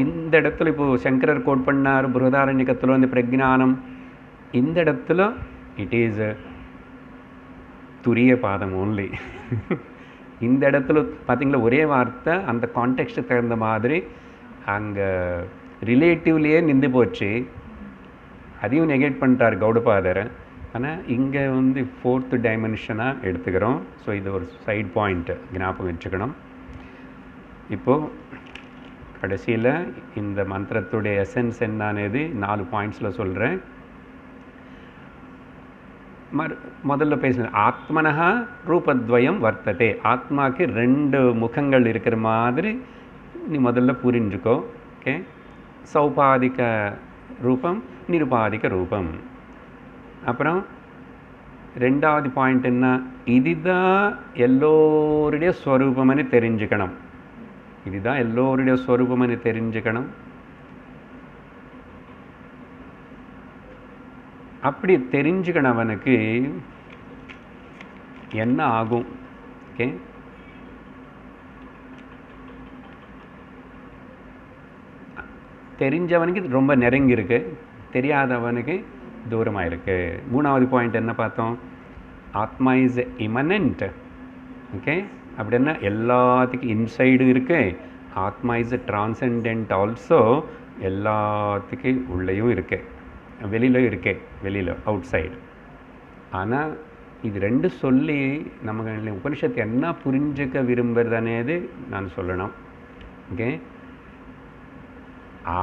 Speaker 1: இந்த இடத்துல இப்போது சங்கரர் கோட் பண்ணார் பிருஹதாரண்யகத்தில் வந்து பிரஜ்ஞானம். இந்த இடத்துல இட் இஸ் துரிய பாதம் ஓன்லி. இந்த இடத்துல பார்த்திங்களா ஒரே வார்த்தை அந்த கான்டெக்ஸ்ட்டு தகுந்த மாதிரி அங்கே ரிலேட்டிவ்லேயே நின்று போச்சு. அதையும் நெகேட் பண்ணிட்டார் கௌடபாதர். ஆனால் இங்கே வந்து ஃபோர்த்து டைமென்ஷனாக எடுத்துக்கிறோம். ஸோ இது ஒரு சைட் பாயிண்ட்டு ஞாபகம் வச்சுக்கணும். இப்போது கடைசியில் இந்த மந்திரத்துடைய எசன்ஸ் என்னது 4 பாயிண்ட்ஸில் சொல்கிறேன். முதல்ல பேசுகிறேன். ஆத்மனஹா ரூபத்வயம் வர்த்ததே, ஆத்மாவுக்கு 2 முகங்கள் இருக்கிற மாதிரி நீ முதல்ல புரிஞ்சுக்கோ. ஓகே, சௌபாதிக ரூபம் நிருபாதிக ரூபம். அப்புறம் 2வது பாயிண்ட் என்ன, இதுதான் எல்லோருடைய ஸ்வரூபம்னு தெரிஞ்சுக்கணும். இதுதான் எல்லோருடைய ஸ்வரூபம்னு தெரிஞ்சுக்கணும். அப்படி தெரிஞ்சுக்கணவனுக்கு என்ன ஆகும்? ஓகே, தெரிஞ்சவனுக்கு ரொம்ப நெருங்கி இருக்கு, தெரியாதவனுக்கு தூரமாக இருக்கு. 3வது பாயிண்ட் என்ன பார்த்தோம்? ஆத்மா இஸ் இமனன்ட். ஓகே, அப்படின்னா எல்லாத்துக்கும் இன்சைடு இருக்கு. ஆத்மா இஸ் டிரான்செண்டன்ட் ஆல்சோ, எல்லாத்துக்கும் உள்ளேயும் இருக்கு, வெளியிலும் இருக்கே, வெளியில் அவுட் சைடு. ஆனால் இது 2 சொல்லி நமக்கு உபனிஷத்து என்ன புரிஞ்சுக்க விரும்புறதுனேது நான் சொல்லணும். ஓகே,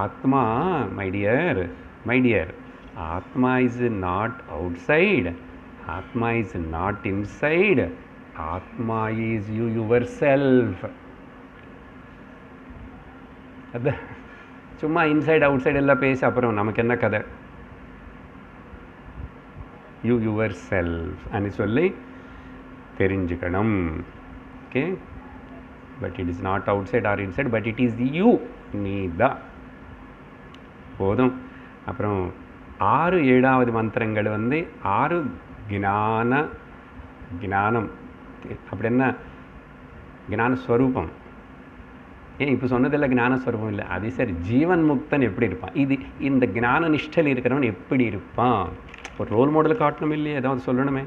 Speaker 1: ஆத்மா மை டியர் ஆத்மா இஸ் நாட் அவுட் சைடு, ஆத்மா இஸ் நாட் இன்சைடு, ஆத்மா இஸ் யூ யுவர் செல்ஃப். அது சும்மா இன்சைடு அவுட் சைடு எல்லாம் பேசி அப்புறம் நமக்கு என்ன கதை? யூ யுவர் செல்ஃப் అని சொல்லி தெரிஞ்சுக்கணும். Okay, but it is not outside or inside, but it is you, நீ தான் போதும். அப்புறம் 6 7வது மந்திரங்கள் வந்து 6 ஞானம் அப்படின்னா ஞானஸ்வரூபம். ஏன் இப்போ சொன்னதில் ஞானஸ்வரூபம் இல்லை, அது சரி. ஜீவன் முக்தன் எப்படி இருப்பான், இது இந்த ஞான நிஷ்டல் இருக்கிறவன் எப்படி இருப்பான், ஒரு ரோல் மாடல் காட்டணும் இல்லையே, ஏதாவது சொல்லணுமே.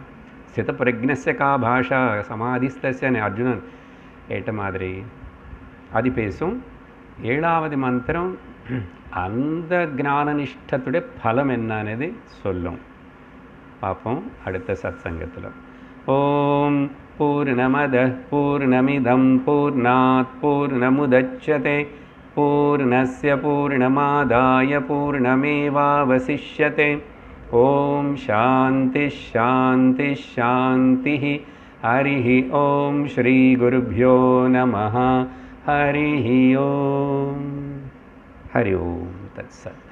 Speaker 1: சித பிரக்னஸ்ய கா பாஷா சமாதிஸ்தஸ்ய அர்ஜுனன் ஏட்ட மாதிரி அது பேசும். 7வது மந்திரம் அந்த ஞான நிஷ்டத்துடைய பலம் என்னன்னு சொல்லும். பார்ப்போம் அடுத்த சத் சங்கத்தில். ஓம் பூர்ணமத பூர்ணமிதம் பூர்ணாத் பூர்ணமுதச்யதே பூர்ணஸ்ய பூர்ணமாதாய பூர்ணமேவாவசிஷ்யதே. ஓம் சாந்தி சாந்தி சாந்தி. ஹரி ஓம் ஸ்ரீ குருभ्यो நமः. ஹரி ஓம். ஹரி ஓம் தத்சத்.